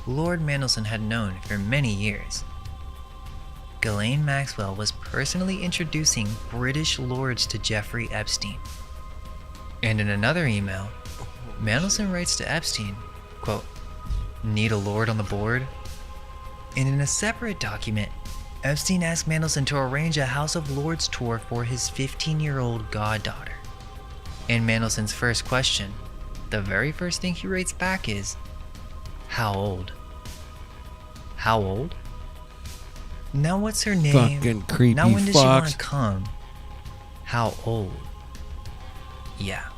Lord Mandelson had known for many years. Ghislaine Maxwell was personally introducing British lords to Jeffrey Epstein. And in another email, Mandelson writes to Epstein, quote, need a lord on the board? And in a separate document, Epstein asked Mandelson to arrange a House of Lords tour for his 15-year-old goddaughter. And Mandelson's first question, the very first thing he writes back is, how old? How old? Now what's her name? Fucking creepy Now when does she want to fucks. come? How old? Yeah.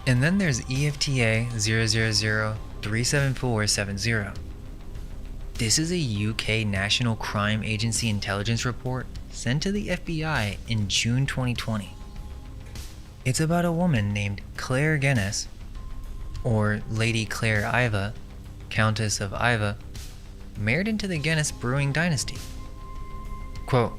And then there's EFTA 000-37470. This is a UK National Crime Agency intelligence report sent to the FBI in June 2020. It's about a woman named Claire Guinness, or Lady Claire Iva, Countess of Iva, married into the Guinness brewing dynasty. Quote,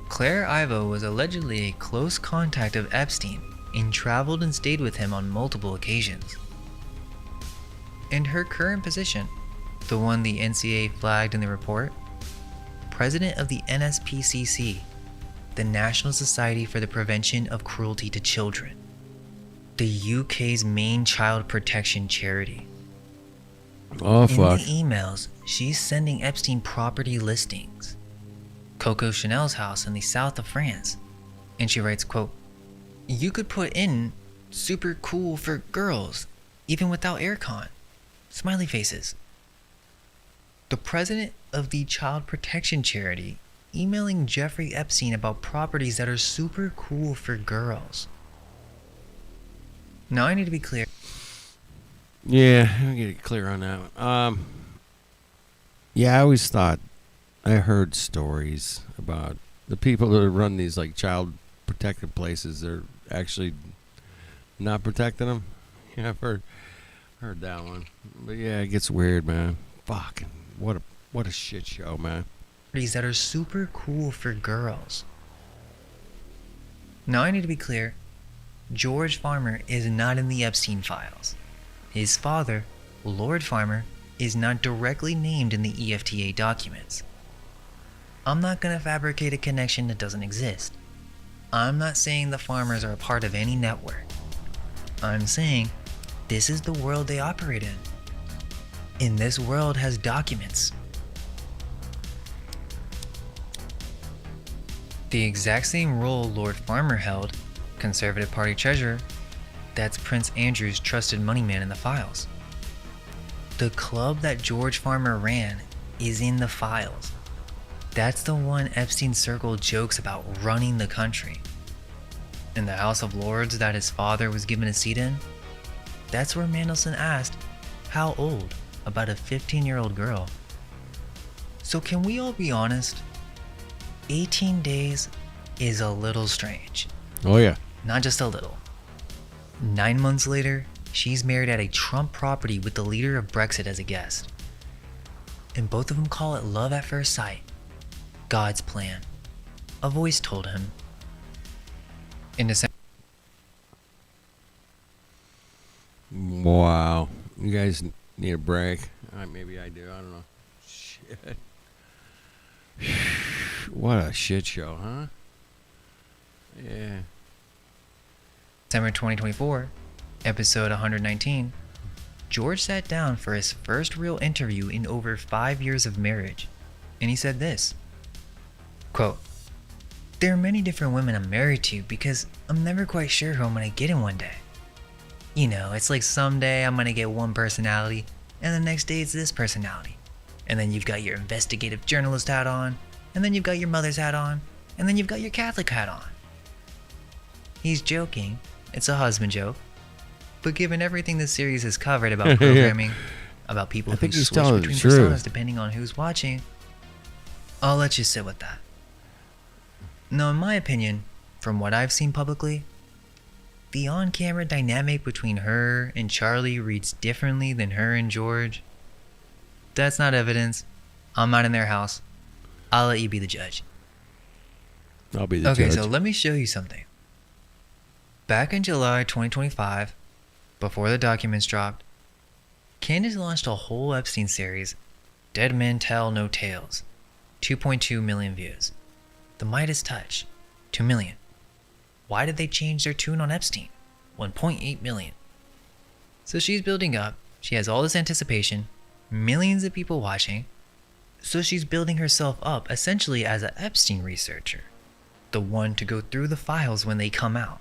Claire Iva was allegedly a close contact of Epstein and traveled and stayed with him on multiple occasions. And her current position, the one the NCA flagged in the report, president of the NSPCC, the National Society for the Prevention of Cruelty to Children, the UK's main child protection charity. Oh, In fuck. the emails, she's sending Epstein property listings. Coco Chanel's house in the south of France. And she writes, quote, you could put in super cool for girls, even without aircon. Smiley faces. The president of the child protection charity emailing Jeffrey Epstein about properties that are super cool for girls. Now I need to be clear. Yeah, I'll get it clear on that one. Yeah, I always thought I heard stories about the people that run these like child protective places. They're actually not protecting them. Yeah, I've heard that one. But yeah, it gets weird, man. Fucking what a shit show, man. Properties that are super cool for girls. Now I need to be clear. George Farmer is not in the Epstein files. His father, Lord Farmer, is not directly named in the EFTA documents. I'm not gonna fabricate a connection that doesn't exist. I'm not saying the Farmers are a part of any network. I'm saying this is the world they operate in. And this world has documents. The exact same role Lord Farmer held, Conservative Party treasurer, that's Prince Andrew's trusted money man in the files. The club that George Farmer ran is in the files. That's the one Epstein Circle jokes about running the country. In the House of Lords that his father was given a seat in, that's where Mandelson asked, how old, about a 15-year-old girl. So can we all be honest? 18 days is a little strange. Oh yeah. Not just a little. 9 months later, she's married at a Trump property with the leader of Brexit as a guest. And both of them call it love at first sight. God's plan. A voice told him. In December. Wow. You guys need a break? Maybe I do. I don't know. Shit. What a shit show, huh? Yeah. December 2024, episode 119, George sat down for his first real interview in over 5 years of marriage, and he said this, quote, there are many different women I'm married to because I'm never quite sure who I'm going to get in one day. You know, it's like someday I'm going to get one personality, and the next day it's this personality. And then you've got your investigative journalist hat on, and then you've got your mother's hat on, and then you've got your Catholic hat on. He's joking. It's a husband joke. But given everything this series has covered about programming, about people I who think he's switch telling between the truth. personas depending on who's watching, I'll let you sit with that. Now, in my opinion, from what I've seen publicly, the on-camera dynamic between her and Charlie reads differently than her and George. That's not evidence. I'm not in their house. I'll let you be the judge. I'll be the Okay, judge. so let me show you something. Back in July 2025, before the documents dropped, Candace launched a whole Epstein series, Dead Men Tell No Tales, 2.2 million views. The Midas Touch, 2 million. Why did they change their tune on Epstein? 1.8 million. So she's building up, she has all this anticipation, millions of people watching, so she's building herself up essentially as an Epstein researcher, the one to go through the files when they come out.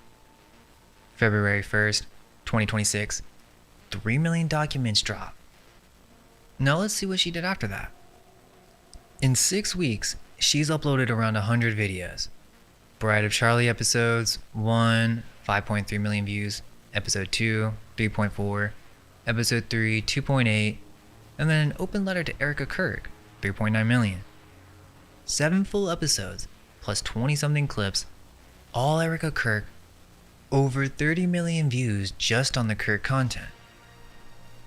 February 1st, 2026, 3 million documents drop. Now let's see what she did after that. In 6 weeks, she's uploaded around 100 videos. Bride of Charlie episodes 1, 5.3 million views, episode 2, 3.4, episode 3, 2.8, and then an open letter to Erica Kirk, 3.9 million. 7 full episodes, plus 20 something clips, all Erica Kirk, over 30 million views just on the Kirk content.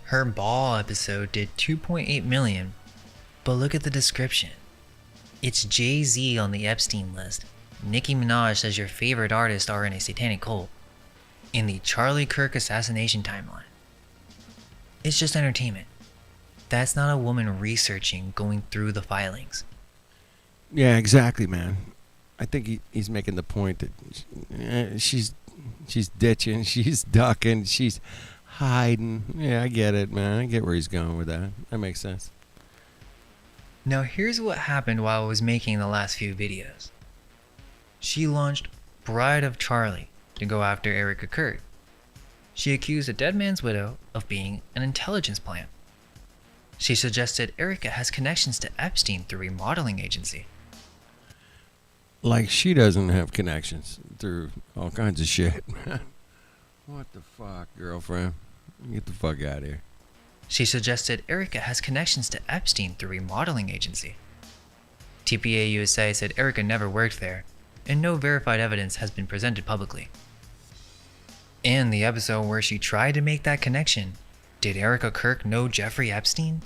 Her ball episode did 2.8 million, but look at the description. It's Jay-Z on the Epstein list. Nicki Minaj says your favorite artists are in a satanic cult. In the Charlie Kirk assassination timeline. It's just entertainment. That's not a woman researching, going through the filings. Yeah, exactly, man. I think he's making the point that she's ditching, she's ducking, she's hiding. Yeah, I get it, man. I get where he's going with that. That makes sense. Now here's what happened while I was making the last few videos. She launched Bride of Charlie to go after Erica Kirk. She accused a dead man's widow of being an intelligence plant. She suggested Erica has connections to Epstein through a modeling agency. Like she doesn't have connections through all kinds of shit, man. What the fuck, girlfriend? Get the fuck out of here. She suggested Erica has connections to Epstein through a modeling agency. TPA USA said Erica never worked there, and no verified evidence has been presented publicly. In the episode where she tried to make that connection, did Erica Kirk know Jeffrey Epstein?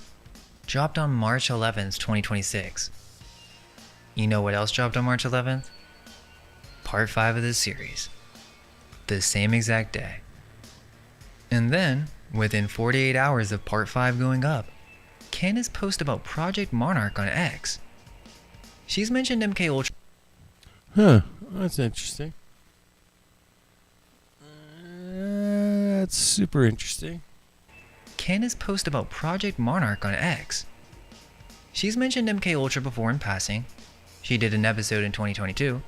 Dropped on March 11th, 2026. You know what else dropped on March 11th? Part 5 of this series. The same exact day. And then, within 48 hours of Part 5 going up, Candace posted about Project Monarch on X. She's mentioned MK Ultra. Huh, that's interesting. That's super interesting. Candace posted about Project Monarch on X. She's mentioned MK Ultra before in passing. She did an episode in 2022.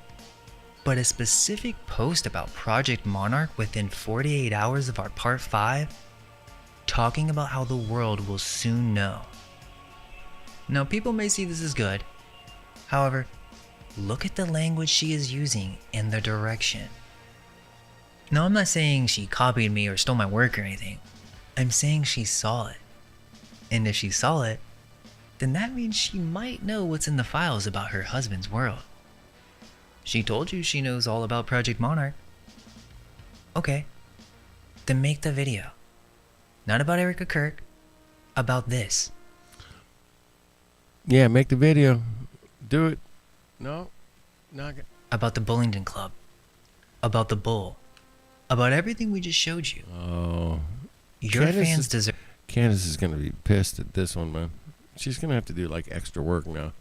But a specific post about Project Monarch within 48 hours of our Part 5, talking about how the world will soon know. Now people may see this as good. However, look at the language she is using and the direction. Now I'm not saying she copied me or stole my work or anything. I'm saying she saw it. And if she saw it, then that means she might know what's in the files about her husband's world. She told you she knows all about Project Monarch. Okay, then make the video. Not about Erica Kirk, about this. Yeah, make the video. Do it. No, not good. About the Bullingdon Club. About the bull. About everything we just showed you. Oh. Your Candace fans is- deserve. Candace is going to be pissed at this one, man. She's going to have to do like extra work now.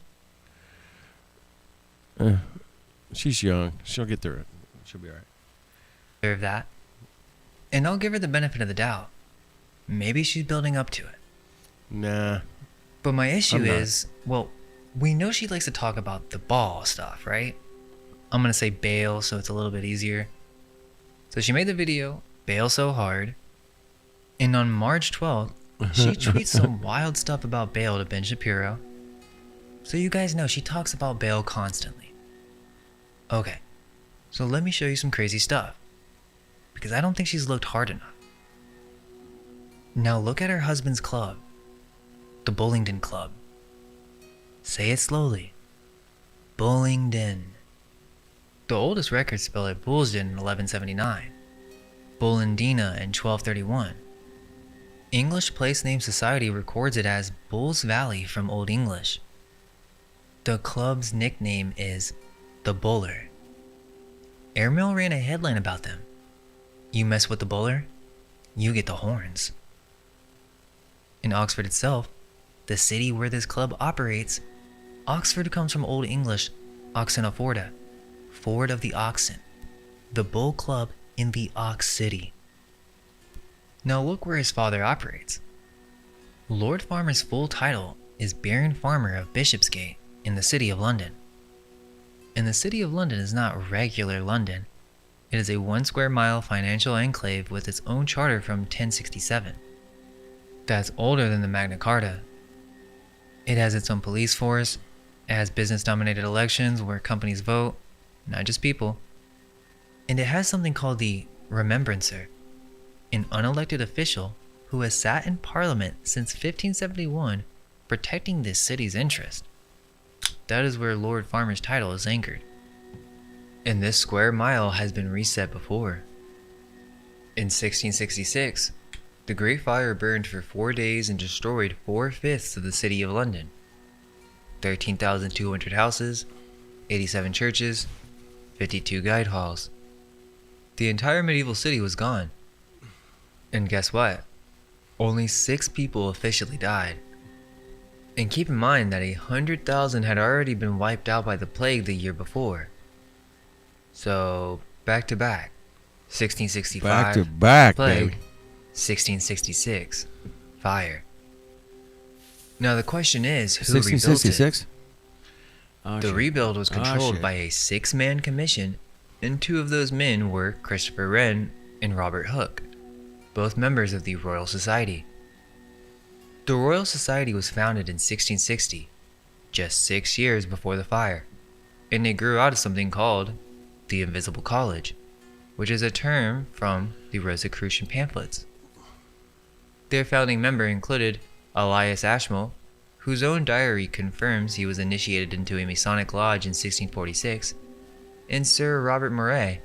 She's young. She'll get through it. She'll be all right. Deserve that. And I'll give her the benefit of the doubt. Maybe she's building up to it. Nah. But my issue I'm not. is, well, we know she likes to talk about the ball stuff, right? I'm gonna say bail so it's a little bit easier. So she made the video, Bail So Hard. And on March 12th, she tweets some wild stuff about bail to Ben Shapiro. So you guys know she talks about bail constantly. Okay, so let me show you some crazy stuff. Because I don't think she's looked hard enough. Now look at her husband's club. The Bullingdon Club. Say it slowly. Bullingdon. The oldest records spell it Bullsden in 1179. Bullandina in 1231. English Place Name Society records it as Bulls Valley from Old English. The club's nickname is the Buller. Airmail ran a headline about them. You mess with the Buller, you get the horns. In Oxford itself, the city where this club operates, Oxford comes from Old English Oxenoforda, Ford of the Oxen, the Bull Club in the Ox City. Now look where his father operates. Lord Farmer's full title is Baron Farmer of Bishopsgate in the City of London. And the City of London is not regular London. It is a 1 square mile financial enclave with its own charter from 1067. That's older than the Magna Carta. It has its own police force, it has business-dominated elections where companies vote, not just people. And it has something called the Remembrancer, an unelected official who has sat in Parliament since 1571 protecting this city's interest. That is where Lord Farmer's title is anchored. And this square mile has been reset before. In 1666, the Great Fire burned for 4 days and destroyed 4/5 of the city of London. 13,200 houses, 87 churches, 52 guide halls. The entire medieval city was gone. And guess what? Only 6 people officially died. And keep in mind that 100,000 had already been wiped out by the plague the year before. So, back to back. 1665, Back to back, plague. baby. 1666, fire. Now the question is, who rebuilt it? 1666? Oh, The shit. rebuild was Oh, controlled shit. by a 6-man commission, and 2 of those men were Christopher Wren and Robert Hooke, both members of the Royal Society. The Royal Society was founded in 1660, just 6 years before the fire, and it grew out of something called the Invisible College, which is a term from the Rosicrucian pamphlets. Their founding member included Elias Ashmole, whose own diary confirms he was initiated into a Masonic lodge in 1646, and Sir Robert Moray,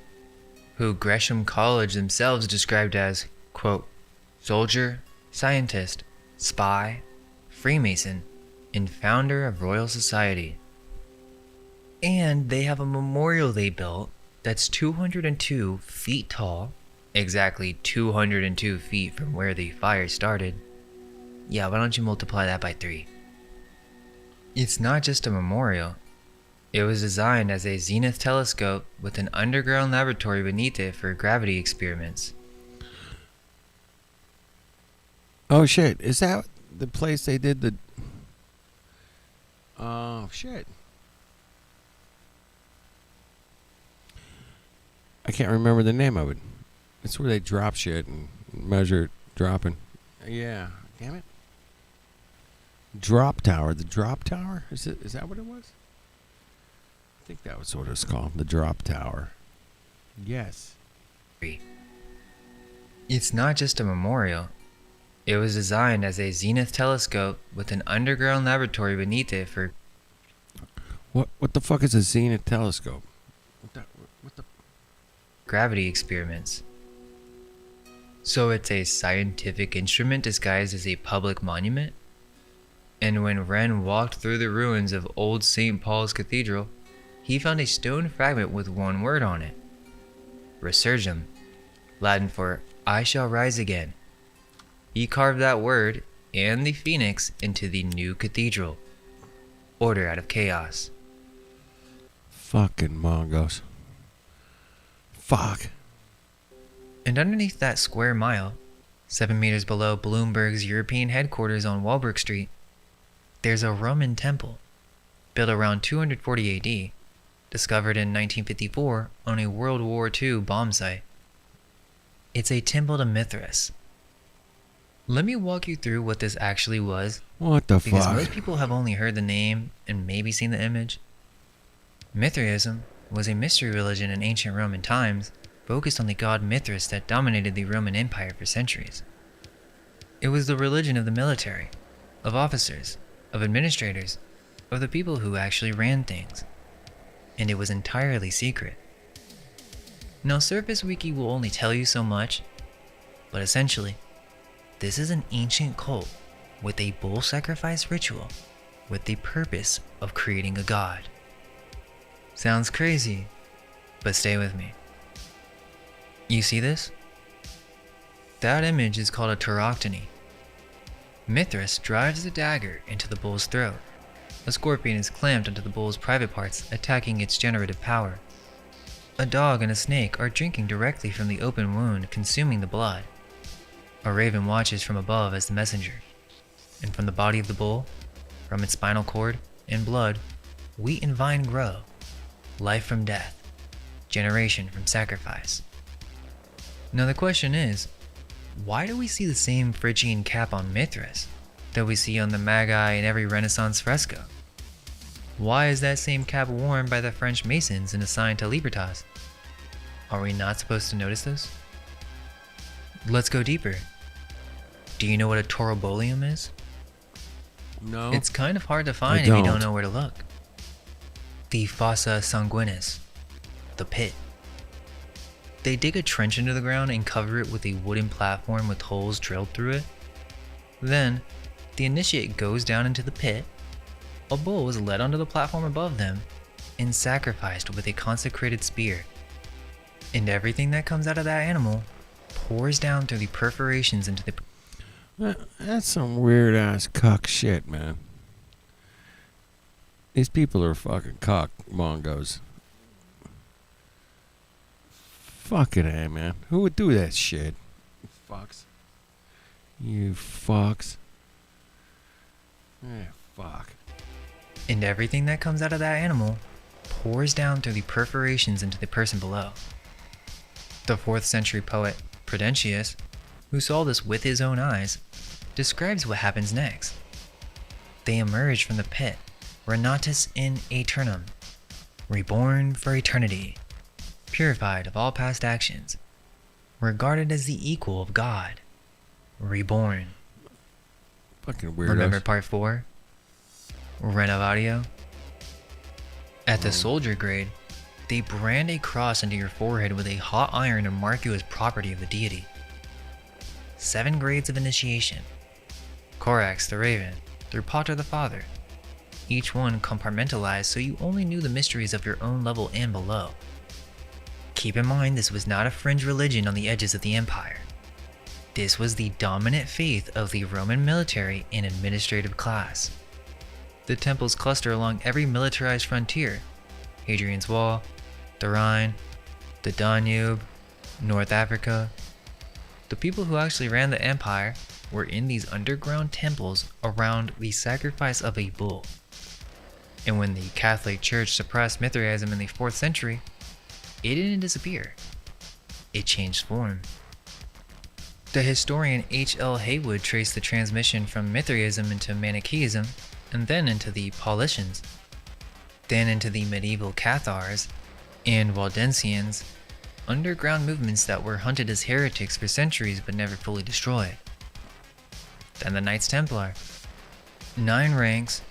who Gresham College themselves described as, quote, soldier, scientist, spy, Freemason, and founder of Royal Society. And they have a memorial they built that's 202 feet tall, exactly 202 feet from where the fire started. Yeah, why don't you multiply that by 3? It's not just a memorial. It was designed as a zenith telescope with an underground laboratory beneath it for gravity experiments. Oh, shit. Is that the place they did the... Oh, shit. I can't remember the name of it. It's where they drop shit and measure it dropping. Yeah. Damn it. Drop Tower. The Drop Tower? Is that what it was? I think that was what it was called. The Drop Tower. Yes. It's not just a memorial. It was designed as a zenith telescope with an underground laboratory beneath it for What the fuck is a zenith telescope? What the gravity experiments. So it's a scientific instrument disguised as a public monument? And when Wren walked through the ruins of old St. Paul's Cathedral, he found a stone fragment with one word on it. Resurgam, Latin for I shall rise again. He carved that word and the phoenix into the new cathedral. Order out of chaos. fucking Mongos. Fuck. And underneath that square mile, 7 meters below Bloomberg's European headquarters on Walbrook Street, there's a Roman temple, built around 240 AD, discovered in 1954 on a World War II bomb site. It's a temple to Mithras. Let me walk you through what this actually was, What the because fuck? most people have only heard the name and maybe seen the image. Mithraism was a mystery religion in ancient Roman times, focused on the god Mithras that dominated the Roman Empire for centuries. It was the religion of the military, of officers, of administrators, of the people who actually ran things. And it was entirely secret. Now Surface Wiki will only tell you so much, but essentially, This is an ancient cult with a bull sacrifice ritual with the purpose of creating a god. Sounds crazy, but stay with me. You see this? That image is called a tauroctony. Mithras drives the dagger into the bull's throat. A scorpion is clamped onto the bull's private parts, attacking its generative power. A dog and a snake are drinking directly from the open wound, consuming the blood. A raven watches from above as the messenger. And from the body of the bull, from its spinal cord and blood, wheat and vine grow. Life from death, generation from sacrifice. Now the question is, why do we see the same Phrygian cap on Mithras that we see on the Magi in every Renaissance fresco? Why is that same cap worn by the French Masons and assigned to Libertas? Are we not supposed to notice this? Let's go deeper. Do you know what a taurobolium is? No. It's kind of hard to find if you don't know where to look. The fossa sanguinis, the pit. They dig a trench into the ground and cover it with a wooden platform with holes drilled through it. Then, the initiate goes down into the pit. A bull is led onto the platform above them and sacrificed with a consecrated spear. And everything that comes out of that animal pours down through the perforations into the... That's some weird ass cuck shit, man. These people are fucking cock mongos. Fucking A, man. Who would do that shit? You fucks. You fucks. Fuck. And everything that comes out of that animal pours down through the perforations into the person below. The 4th century poet Prudentius, who saw this with his own eyes, describes what happens next. They emerge from the pit, renatus in aeternum, reborn for eternity, purified of all past actions, regarded as the equal of God, reborn. Fucking weirdos. Remember part 4? Renovatio? At the soldier grade, they brand a cross into your forehead with a hot iron and mark you as property of the deity. 7 grades of initiation. Corax the Raven, through Pater the Father. Each one compartmentalized so you only knew the mysteries of your own level and below. Keep in mind this was not a fringe religion on the edges of the empire. This was the dominant faith of the Roman military and administrative class. The temples cluster along every militarized frontier: Hadrian's Wall, the Rhine, the Danube, North Africa. The people who actually ran the empire were in these underground temples around the sacrifice of a bull. And when the Catholic Church suppressed Mithraism in the 4th century, it didn't disappear. It changed form. The historian H.L. Haywood traced the transmission from Mithraism into Manichaeism, and then into the Paulicians, then into the medieval Cathars and Waldensians, underground movements that were hunted as heretics for centuries but never fully destroyed. Then the Knights Templar. 9 ranks,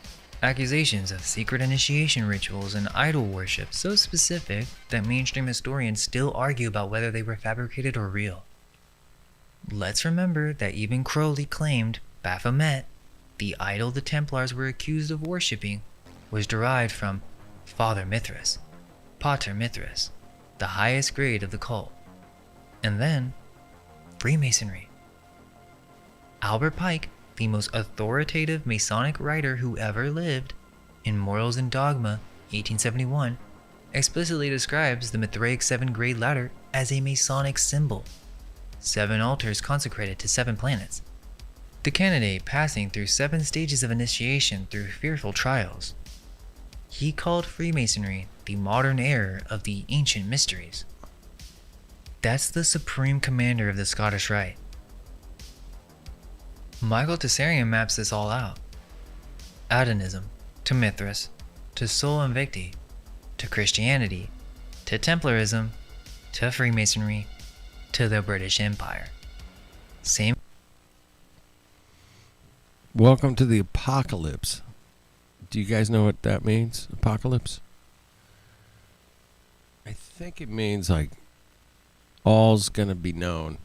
accusations of secret initiation rituals and idol worship so specific that mainstream historians still argue about whether they were fabricated or real. Let's remember that even Crowley claimed Baphomet, the idol the Templars were accused of worshipping, was derived from Father Mithras, Pater Mithras, the highest grade of the cult. And then, Freemasonry. Albert Pike, the most authoritative Masonic writer who ever lived, in Morals and Dogma, 1871, explicitly describes the Mithraic 7-grade ladder as a Masonic symbol. 7 altars consecrated to 7 planets. The candidate passing through 7 stages of initiation through fearful trials. He called Freemasonry the modern era of the ancient mysteries. That's the supreme commander of the Scottish Rite. Michael Tessarian maps this all out. Adonism, to Mithras, to Sol Invicti, to Christianity, to Templarism, to Freemasonry, to the British Empire. Same. Welcome to the apocalypse. Do you guys know what that means? Apocalypse? I think it means like all's gonna be known.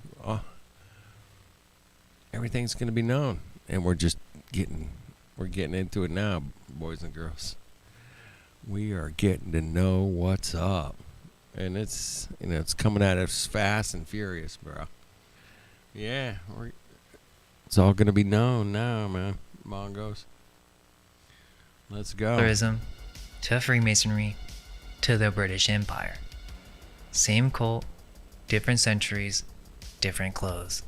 everything's going to be known, and we're getting into it now, boys and girls. We are getting to know what's up, and it's it's coming at us fast and furious, bro. Yeah, it's all going to be known now, man. Mongos. Let's go. Tourism, to Freemasonry, to the British Empire. Same cult, different centuries, different clothes.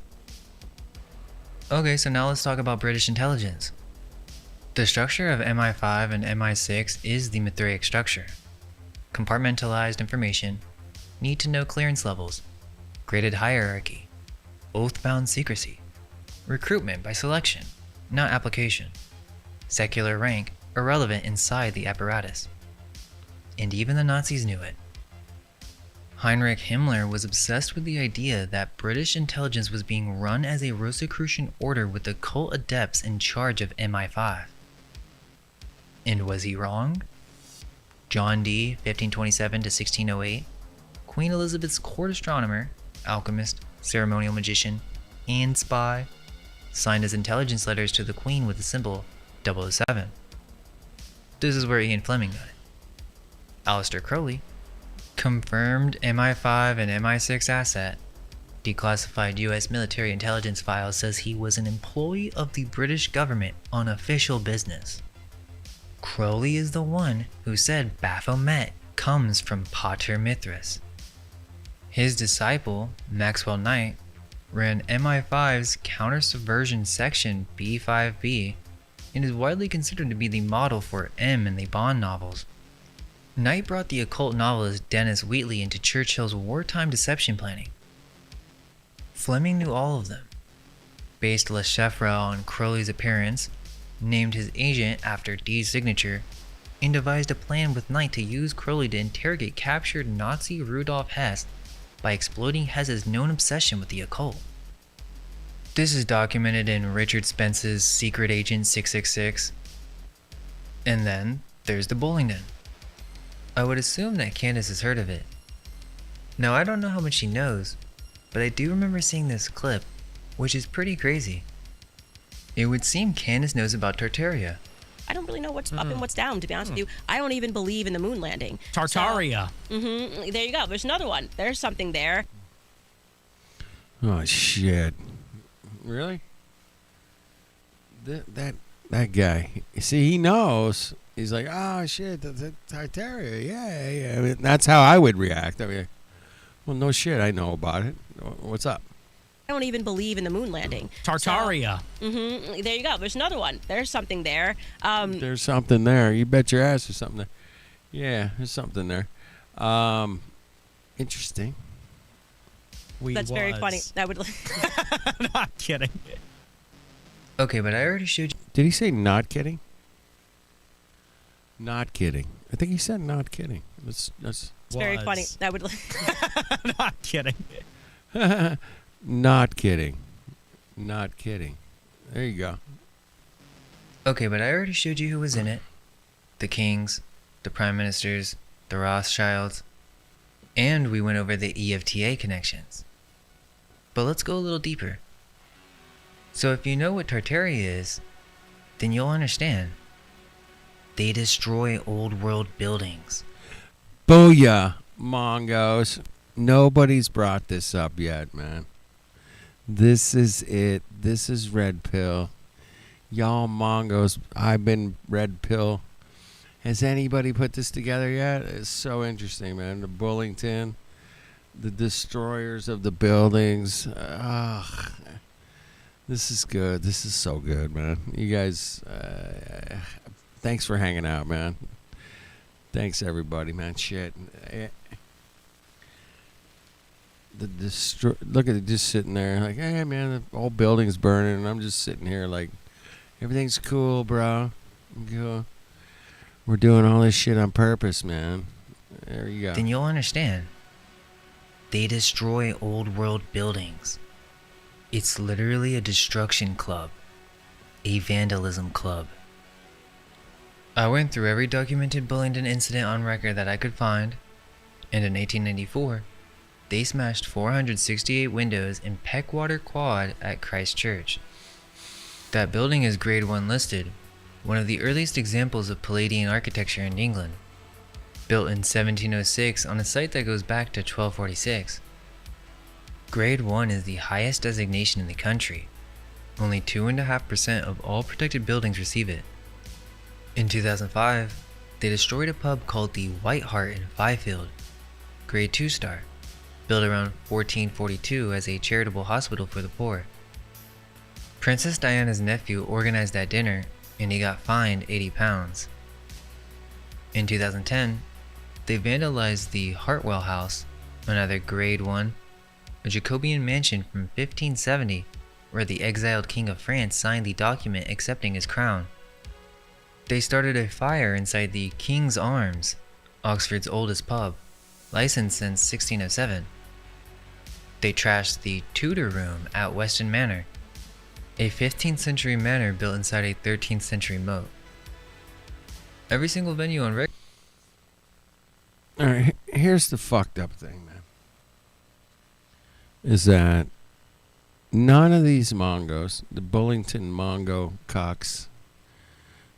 Okay, so now let's talk about British intelligence. The structure of MI5 and MI6 is the Mithraic structure. Compartmentalized information, need to know clearance levels, graded hierarchy, oath-bound secrecy, recruitment by selection, not application, secular rank irrelevant inside the apparatus. And even the Nazis knew it. Heinrich Himmler was obsessed with the idea that British intelligence was being run as a Rosicrucian order with the cult adepts in charge of MI5. And was he wrong? John Dee, 1527 to 1608, Queen Elizabeth's court astronomer, alchemist, ceremonial magician, and spy, signed his intelligence letters to the Queen with the symbol 007. This is where Ian Fleming got it. Aleister Crowley, confirmed MI5 and MI6 asset, declassified US military intelligence files, says he was an employee of the British government on official business. Crowley is the one who said Baphomet comes from Pater Mithras. His disciple, Maxwell Knight, ran MI5's counter-subversion section B5B and is widely considered to be the model for M in the Bond novels. Knight brought the occult novelist Dennis Wheatley into Churchill's wartime deception planning. Fleming knew all of them, based Le Chiffre on Crowley's appearance, named his agent after Dee's signature, and devised a plan with Knight to use Crowley to interrogate captured Nazi Rudolf Hess by exploiting Hess's known obsession with the occult. This is documented in Richard Spence's Secret Agent 666. And then there's the bowling den. I would assume that Candace has heard of it. Now, I don't know how much she knows, but I do remember seeing this clip, which is pretty crazy. It would seem Candace knows about Tartaria. I don't really know what's up and what's down, to be honest with you. I don't even believe in the moon landing. Tartaria. So, there you go. There's another one. There's something there. Oh shit! Really? That guy. See, he knows. He's like, oh shit, the Tartaria. Yeah. I mean, that's how I would react. I mean, well, no shit. I know about it. What's up? I don't even believe in the moon landing. Tartaria. So, there you go. There's another one. There's something there. There's something there. You bet your ass there's something there. Yeah, there's something there. Interesting. That's very funny. I would. Not kidding. Okay, but I already showed you. Did he say not kidding? Not kidding. I think he said not kidding. That's It's very funny. I would. Not kidding. Not kidding. Not kidding. There you go. Okay, but I already showed you who was in it. The kings, the prime ministers, the Rothschilds, and we went over the EFTA connections. But let's go a little deeper. So if you know what Tartaria is, then you'll understand. They destroy old world buildings. Booyah, Mongos. Nobody's brought this up yet, man. This is it. This is Red Pill. Y'all Mongos, I've been Red Pill. Has anybody put this together yet? It's so interesting, man. The Bullington, the destroyers of the buildings. This is good. This is so good, man. You guys, thanks for hanging out, man. Thanks, everybody, man. Shit. Look at it, just sitting there like, hey, man, the whole building's burning, and I'm just sitting here like, everything's cool, bro. Cool. We're doing all this shit on purpose, man. There you go. Then you'll understand. They destroy old world buildings. It's literally a destruction club. A vandalism club. I went through every documented Bullingdon incident on record that I could find, and in 1894, they smashed 468 windows in Peckwater Quad at Christchurch. That building is Grade 1 listed, one of the earliest examples of Palladian architecture in England. Built in 1706 on a site that goes back to 1246. Grade 1 is the highest designation in the country. Only 2.5% of all protected buildings receive it. In 2005, they destroyed a pub called the White Hart in Fifield, Grade 2 star, built around 1442 as a charitable hospital for the poor. Princess Diana's nephew organized that dinner and he got fined £80. In 2010, they vandalized the Hartwell House, another Grade 1, a Jacobean mansion from 1570 where the exiled King of France signed the document accepting his crown. They started a fire inside the King's Arms, Oxford's oldest pub, licensed since 1607. They trashed the Tudor Room at Weston Manor, a 15th century manor built inside a 13th century moat. Every single venue on record. Alright, here's the fucked up thing, man. Is that none of these Mongos, the Bullington Mongo cocks,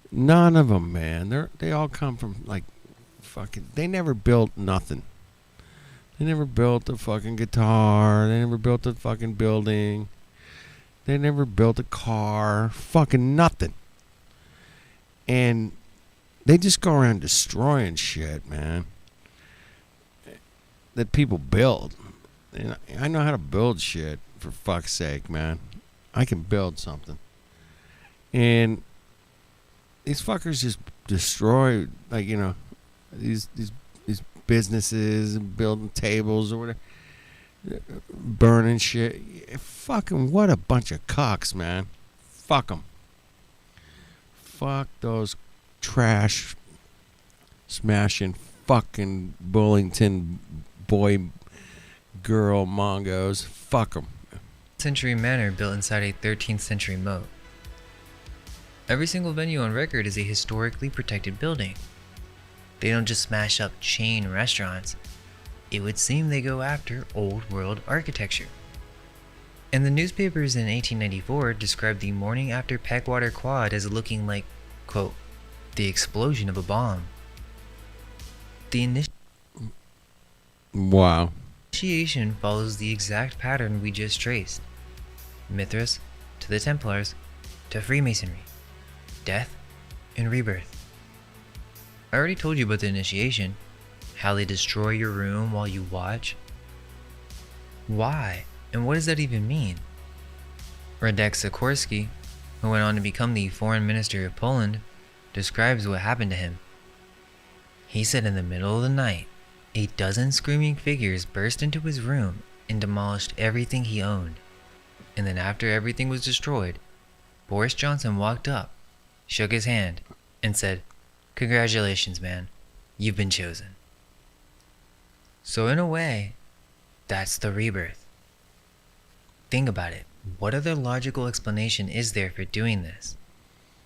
none of them, man, they all come from, like, fucking, they never built nothing. They never built a fucking guitar. They never built a fucking building. They never built a car. Fucking nothing. And they just go around destroying shit, man, that people build. And I know how to build shit, for fuck's sake, man. I can build something. And these fuckers just destroy, like, you know, these businesses and building tables or whatever, burning shit. Fucking what a bunch of cocks, man. Fuck them. Fuck those trash smashing fucking Bullington boy girl Mongos. Fuck them. Century manor built inside a 13th century moat. Every single venue on record is a historically protected building. They don't just smash up chain restaurants. It would seem they go after old world architecture. And the newspapers in 1894 described the morning after Peckwater Quad as looking like, quote, the explosion of a bomb. The Wow. initiation follows the exact pattern we just traced. Mithras, to the Templars, to Freemasonry, death, and rebirth. I already told you about the initiation, how they destroy your room while you watch. Why? And what does that even mean? Radek Sikorski, who went on to become the foreign minister of Poland, describes what happened to him. He said in the middle of the night, a dozen screaming figures burst into his room and demolished everything he owned. And then after everything was destroyed, Boris Johnson walked up, shook his hand, and said, "Congratulations, man. You've been chosen." So in a way, that's the rebirth. Think about it. What other logical explanation is there for doing this?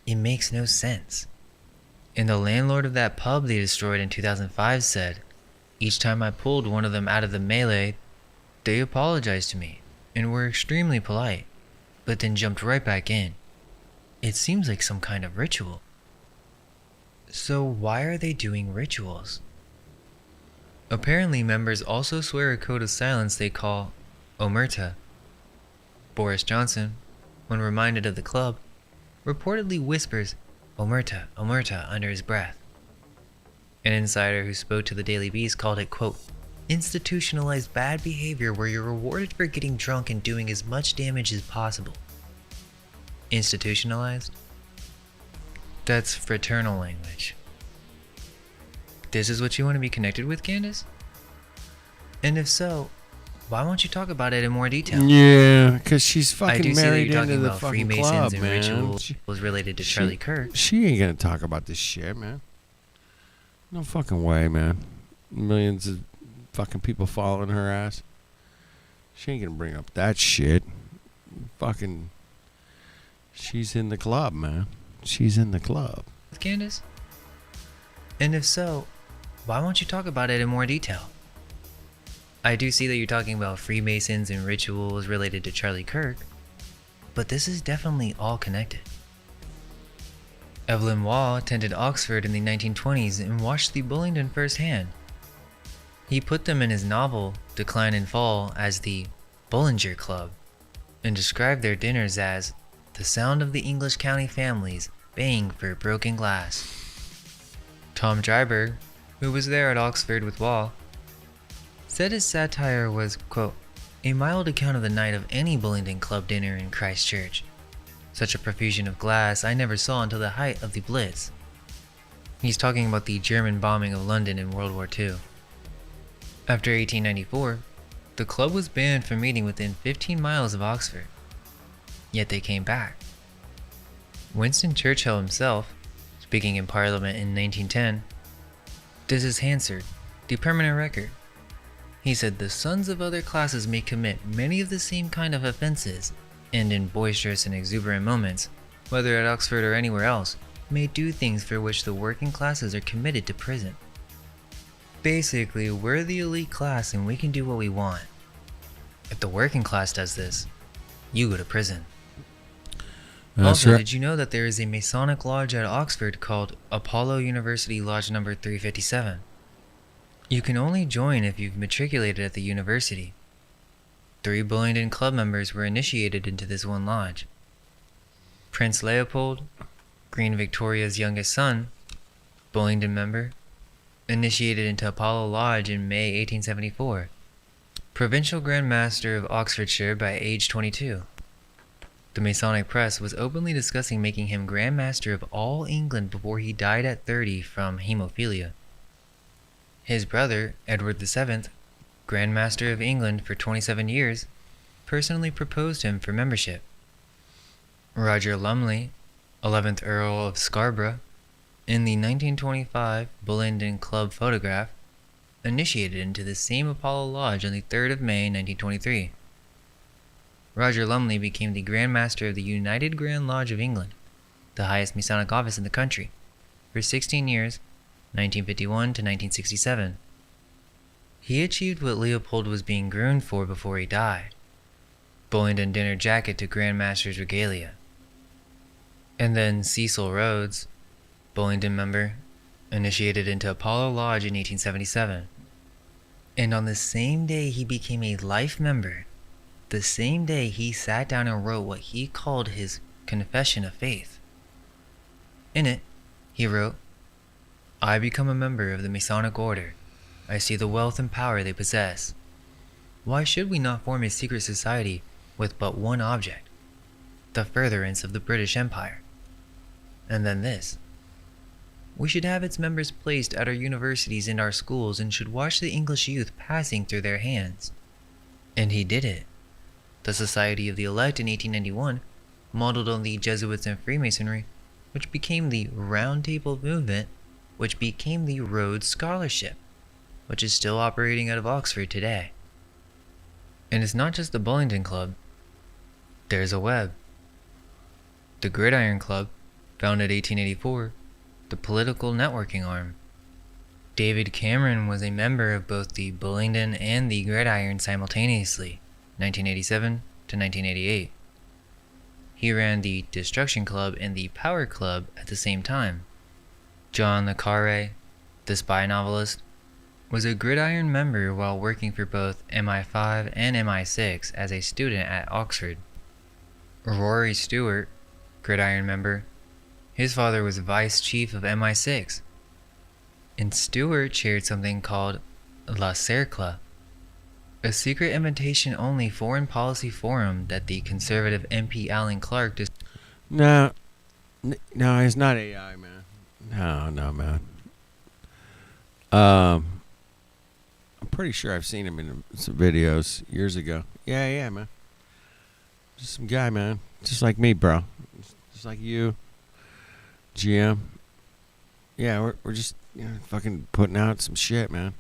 It makes no sense. And the landlord of that pub they destroyed in 2005 said, each time I pulled one of them out of the melee, they apologized to me and were extremely polite, but then jumped right back in. It seems like some kind of ritual. So why are they doing rituals? Apparently members also swear a code of silence they call omerta. Boris Johnson, when reminded of the club, reportedly whispers omerta, omerta under his breath. An insider who spoke to the Daily Beast called it, quote, institutionalized bad behavior where you're rewarded for getting drunk and doing as much damage as possible. Institutionalized? That's fraternal language. This is what you want to be connected with, Candace? And if so, why won't you talk about it in more detail? Yeah, because she's I fucking do see that married you're into talking the about fucking Freemasons club, and man. rituals related to Charlie Kirk. She ain't gonna talk about this shit, man. No fucking way, man. Millions of fucking people following her ass. She ain't gonna bring up that shit. Fucking, she's in the club, man. She's in the club. Candace? And if so, why won't you talk about it in more detail? I do see that you're talking about Freemasons and rituals related to Charlie Kirk. but this is definitely all connected. Evelyn Waugh attended Oxford in the 1920s and watched the Bullingdon firsthand. He put them in his novel Decline and Fall as the Bullinger Club and described their dinners as the sound of the English county families baying for broken glass. Tom Dryburgh, who was there at Oxford with Waugh, said his satire was, quote, a mild account of the night of any Bullingdon Club dinner in Christchurch. Such a profusion of glass I never saw until the height of the Blitz. He's talking about the German bombing of London in World War II. After 1894, the club was banned from meeting within 15 miles of Oxford. Yet they came back. Winston Churchill himself, speaking in Parliament in 1910, this is Hansard, the permanent record. He said the sons of other classes may commit many of the same kind of offenses, and in boisterous and exuberant moments, whether at Oxford or anywhere else, may do things for which the working classes are committed to prison. Basically, we're the elite class and we can do what we want. If the working class does this, you go to prison. Also, did you know that there is a Masonic lodge at Oxford called Apollo University Lodge number 357? You can only join if you've matriculated at the university. 3 Bullingdon Club members were initiated into this one lodge. Prince Leopold, Queen Victoria's youngest son, Bullingdon member, initiated into Apollo Lodge in May 1874. Provincial Grand Master of Oxfordshire by age 22. The Masonic press was openly discussing making him Grand Master of all England before he died at 30 from hemophilia. His brother, Edward VII, Grand Master of England for 27 years, personally proposed him for membership. Roger Lumley, 11th Earl of Scarborough, in the 1925 Bullingdon Club photograph, initiated into the same Apollo Lodge on the 3rd of May 1923. Roger Lumley became the Grand Master of the United Grand Lodge of England, the highest Masonic office in the country, for 16 years, 1951 to 1967. He achieved what Leopold was being groomed for before he died: Bullingdon dinner jacket to Grand Master's regalia. And then Cecil Rhodes, Bullingdon member, initiated into Apollo Lodge in 1877. And on the same day he became a life member, the same day he sat down and wrote what he called his Confession of Faith. In it, he wrote, I become a member of the Masonic Order. I see the wealth and power they possess. Why should we not form a secret society with but one object, the furtherance of the British Empire? And then this. We should have its members placed at our universities and our schools and should watch the English youth passing through their hands. And he did it. The Society of the Elect in 1891, modeled on the Jesuits and Freemasonry, which became the Round Table Movement, which became the Rhodes Scholarship, which is still operating out of Oxford today. And it's not just the Bullingdon Club. There's a web. The Gridiron Club, founded 1884, the political networking arm. David Cameron was a member of both the Bullingdon and the Gridiron simultaneously, 1987 to 1988. He ran the Destruction Club and the Power Club at the same time. John le Carré, the spy novelist, was a Gridiron member while working for both MI5 and MI6 as a student at Oxford. Rory Stewart, Gridiron member, his father was vice chief of MI6. And Stewart chaired something called La Cercle, a secret invitation-only foreign policy forum that the conservative MP Alan Clark No, it's not AI, man. No, man. I'm pretty sure I've seen him in some videos years ago. Yeah, man. Just some guy, man. Just like me, bro. Just like you, GM. Yeah, we're just fucking putting out some shit, man.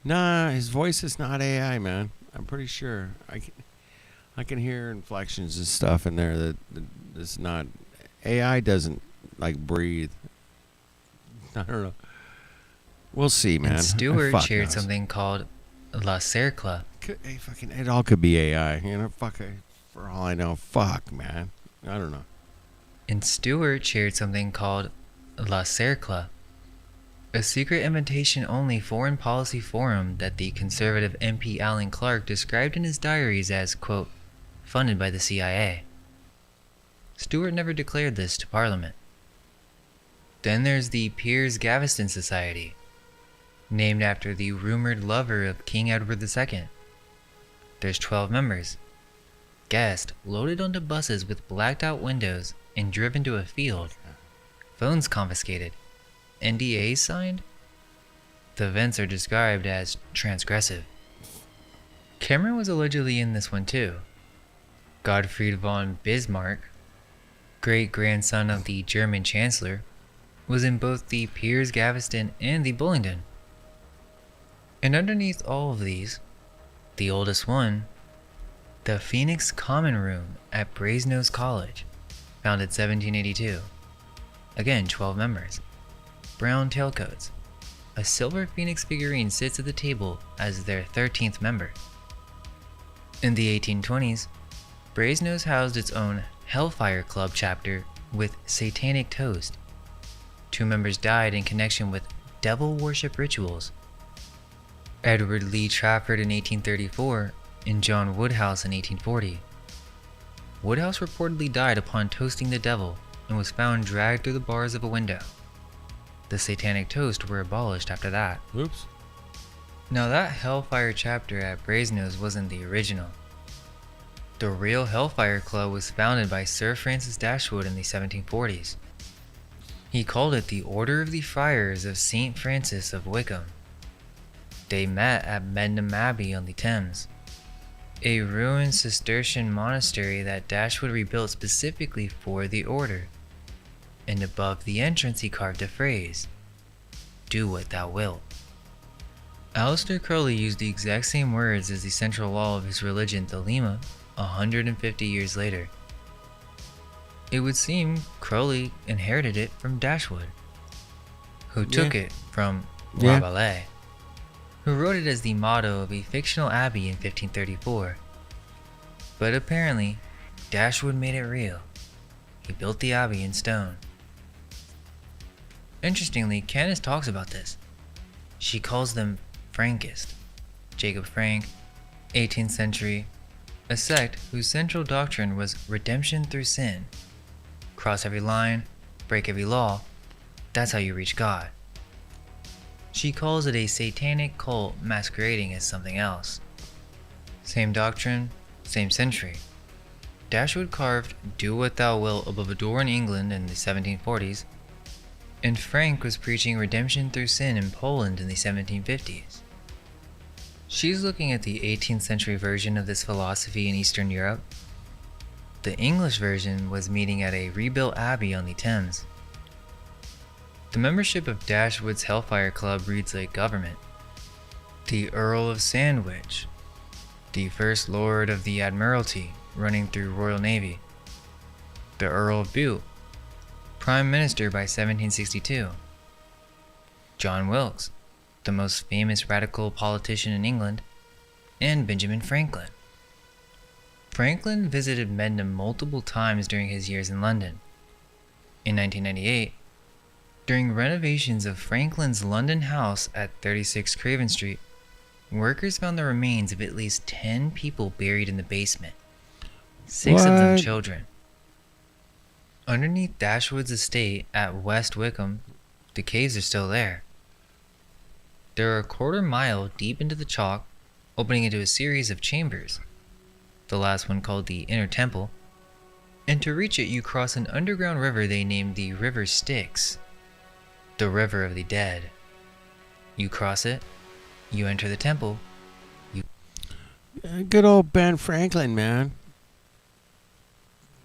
Nah, his voice is not AI, man. I'm pretty sure. I can hear inflections and stuff in there that it's not. AI doesn't like breathe. I don't know. We'll see, man. And Stewart Fuck chaired knows. something called La Cercle. It all could be AI. For all I know, fuck, man. I don't know. And Stewart chaired something called La Cercle, a secret invitation-only foreign policy forum that the conservative MP Alan Clark described in his diaries as, quote, funded by the CIA. Stewart never declared this to Parliament. Then there's the Piers Gaveston Society, named after the rumored lover of King Edward II. There's 12 members. Guests loaded onto buses with blacked-out windows and driven to a field. Phones confiscated. NDAs signed? The events are described as transgressive. Cameron was allegedly in this one too. Gottfried von Bismarck, great-grandson of the German Chancellor, was in both the Piers Gaveston and the Bullingdon. And underneath all of these, the oldest one, the Phoenix Common Room at Brasenose College, founded 1782. Again, 12 members. Brown tailcoats. A silver phoenix figurine sits at the table as their 13th member. In the 1820s, Brasenose housed its own Hellfire Club chapter with satanic toast. 2 members died in connection with devil worship rituals. Edward Lee Trafford in 1834 and John Woodhouse in 1840. Woodhouse reportedly died upon toasting the devil and was found dragged through the bars of a window. The satanic toasts were abolished after that. Oops. Now that Hellfire chapter at Brasenose wasn't the original. The real Hellfire Club was founded by Sir Francis Dashwood in the 1740s. He called it the Order of the Friars of St. Francis of Wickham. They met at Medmenham Abbey on the Thames, a ruined Cistercian monastery that Dashwood rebuilt specifically for the order. And above the entrance he carved a phrase, "Do what thou wilt." Aleister Crowley used the exact same words as the central law of his religion, Thelema, 150 years later. It would seem Crowley inherited it from Dashwood, who took it from Rabelais, who wrote it as the motto of a fictional abbey in 1534. But apparently, Dashwood made it real. He built the abbey in stone. Interestingly, Candace talks about this. She calls them Frankist. Jacob Frank, 18th century, a sect whose central doctrine was redemption through sin. Cross every line, break every law, that's how you reach God. She calls it a satanic cult masquerading as something else. Same doctrine, same century. Dashwood carved "Do what thou wilt" above a door in England in the 1740s, and Frank was preaching redemption through sin in Poland in the 1750s. She's looking at the 18th century version of this philosophy in Eastern Europe. The English version was meeting at a rebuilt abbey on the Thames. The membership of Dashwood's Hellfire Club reads like government. The Earl of Sandwich, the First Lord of the Admiralty running through Royal Navy, the Earl of Bute, Prime Minister by 1762, John Wilkes, the most famous radical politician in England, and Benjamin Franklin. Franklin visited Medmenham multiple times during his years in London. In 1998, during renovations of Franklin's London house at 36 Craven Street, workers found the remains of at least 10 people buried in the basement, 6 of them What? children. Underneath Dashwood's estate at West Wickham, the caves are still there. They're a quarter-mile deep into the chalk, opening into a series of chambers, the last one called the Inner Temple, and to reach it you cross an underground river they named the River Styx, the River of the Dead. You cross it, you enter the temple. Good old Ben Franklin, man.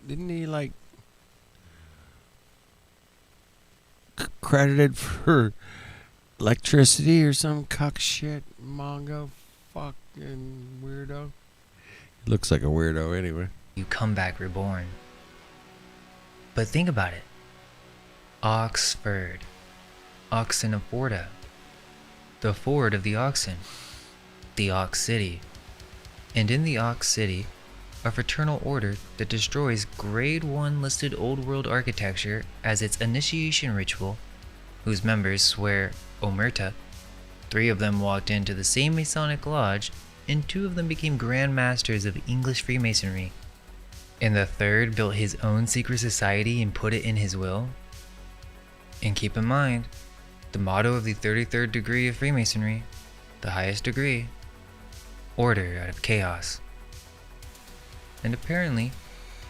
Didn't he, like, credited for electricity or some cuck shit? Mongo fucking weirdo. He looks like a weirdo anyway. You come back reborn. But think about it. Oxford, Oxenoforda, the ford of the oxen, the Ox City. And in the Ox City, a fraternal order that destroys Grade 1 listed Old World architecture as its initiation ritual, whose members swear omerta. 3 of them walked into the same Masonic lodge, and 2 of them became Grand Masters of English Freemasonry. And the 3rd built his own secret society and put it in his will. And keep in mind, the motto of the 33rd degree of Freemasonry, the highest degree, order out of chaos. And apparently,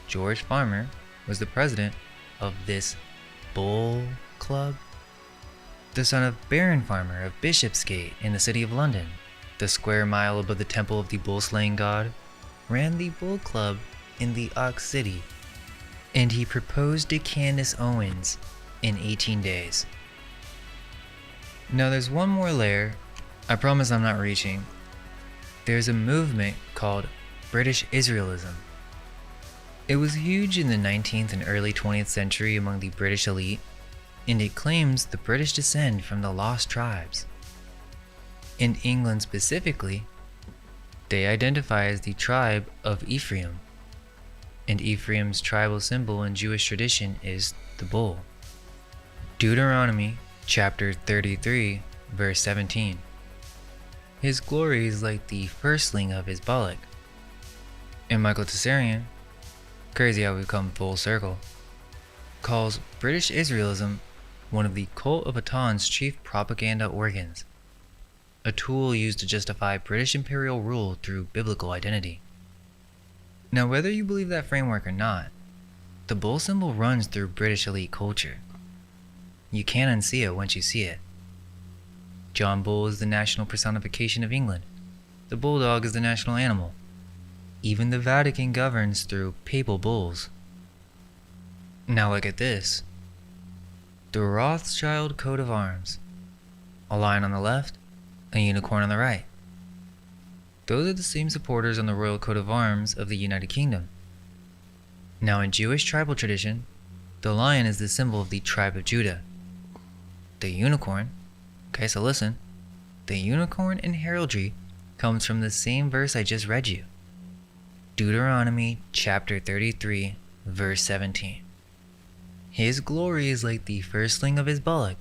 George Farmer was the president of this Bull Club. The son of Baron Farmer of Bishopsgate in the city of London, the square mile above the temple of the bull-slaying god, ran the Bull Club in the Ox City, and he proposed to Candace Owens in 18 days. Now there's one more layer. I promise I'm not reaching. There's a movement called British Israelism. It was huge in the 19th and early 20th century among the British elite, and it claims the British descend from the lost tribes. In England specifically, they identify as the tribe of Ephraim, and Ephraim's tribal symbol in Jewish tradition is the bull. Deuteronomy chapter 33, verse 17. His glory is like the firstling of his bullock. And Michael Tessarian, crazy how we've come full circle, calls British Israelism one of the cult of Aton's chief propaganda organs, a tool used to justify British imperial rule through biblical identity. Now, whether you believe that framework or not, the bull symbol runs through British elite culture. You can't unsee it once you see it. John Bull is the national personification of England. The bulldog is the national animal. Even the Vatican governs through papal bulls. Now look at this. The Rothschild coat of arms. A lion on the left, a unicorn on the right. Those are the same supporters on the royal coat of arms of the United Kingdom. Now in Jewish tribal tradition, the lion is the symbol of the tribe of Judah. The unicorn, okay, so listen, the unicorn in heraldry comes from the same verse I just read you. Deuteronomy chapter 33, verse 17. His glory is like the firstling of his bullock,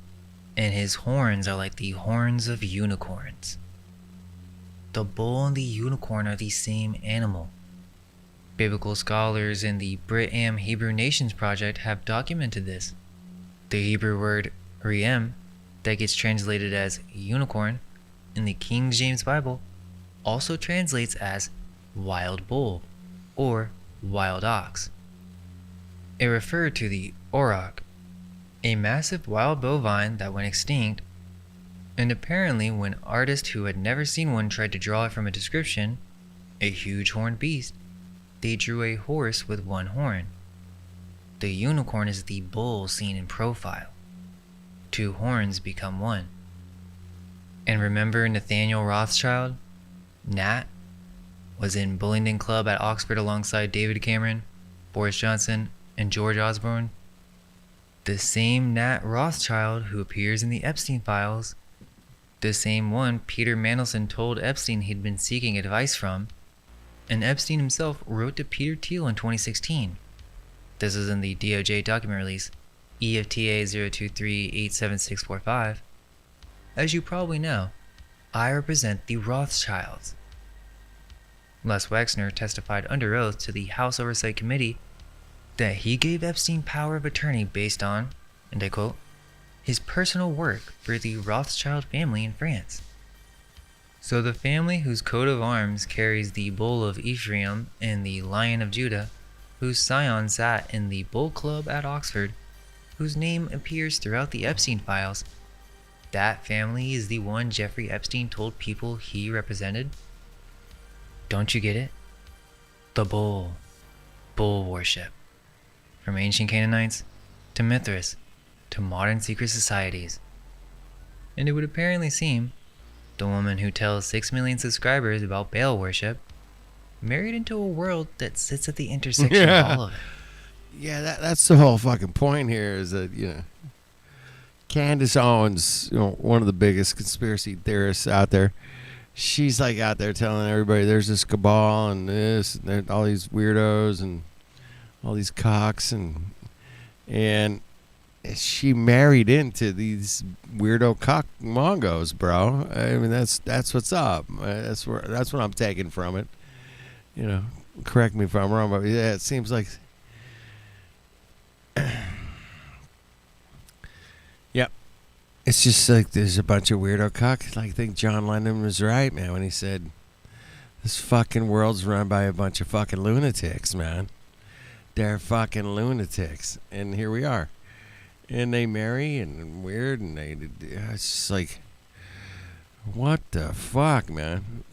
and his horns are like the horns of unicorns. The bull and the unicorn are the same animal. Biblical scholars in the Brit-Am Hebrew Nations Project have documented this. The Hebrew word re'em, that gets translated as unicorn in the King James Bible, also translates as wild bull or wild ox. It referred to the auroch, a massive wild bovine that went extinct, and apparently when artists who had never seen one tried to draw it from a description, a huge horned beast, they drew a horse with one horn. The unicorn is the bull seen in profile. 2 horns become one. And remember Nathaniel Rothschild? Nat was in Bullingdon Club at Oxford alongside David Cameron, Boris Johnson, and George Osborne. The same Nat Rothschild who appears in the Epstein files, the same one Peter Mandelson told Epstein he'd been seeking advice from, and Epstein himself wrote to Peter Thiel in 2016. This is in the DOJ document release, EFTA 023-87645. As you probably know, I represent the Rothschilds. Les Wexner testified under oath to the House Oversight Committee that he gave Epstein power of attorney based on, and I quote, his personal work for the Rothschild family in France. So the family whose coat of arms carries the bull of Ephraim and the lion of Judah, whose scion sat in the Bull Club at Oxford, whose name appears throughout the Epstein files, that family is the one Jeffrey Epstein told people he represented? Don't you get it? The bull. Bull worship. From ancient Canaanites to Mithras to modern secret societies. And it would apparently seem the woman who tells 6 million subscribers about Baal worship married into a world that sits at the intersection of all of it. Yeah, that's the whole fucking point here is that, Candace Owens, one of the biggest conspiracy theorists out there, she's like out there telling everybody there's this cabal and this, and all these weirdos and all these cocks and she married into these weirdo cock mongos, bro. I mean, that's what's up. That's what I'm taking from it. You know, correct me if I'm wrong, but yeah, it seems like. Yep, it's just like there's a bunch of weirdo cocks. I think John Lennon was right, man, when he said, "This fucking world's run by a bunch of fucking lunatics, man. They're fucking lunatics," and here we are. And they marry and weird, and it's just like, what the fuck, man?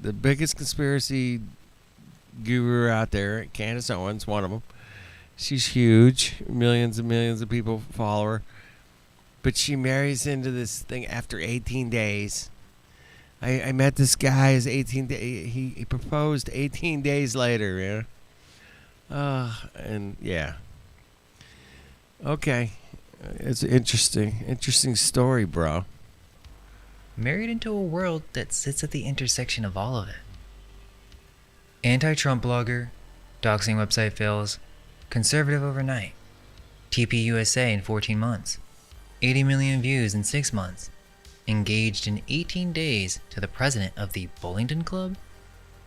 The biggest conspiracy guru out there, Candace Owens, one of them. She's huge. Millions and millions of people follow her. But she marries into this thing after 18 days. I met this guy. His 18 day, he proposed 18 days later, yeah. And yeah. Okay. It's an interesting story, bro. Married into a world that sits at the intersection of all of it. Anti-Trump blogger, doxing website fails, conservative overnight, TPUSA in 14 months, 80 million views in 6 months, engaged in 18 days to the president of the Bullington Club,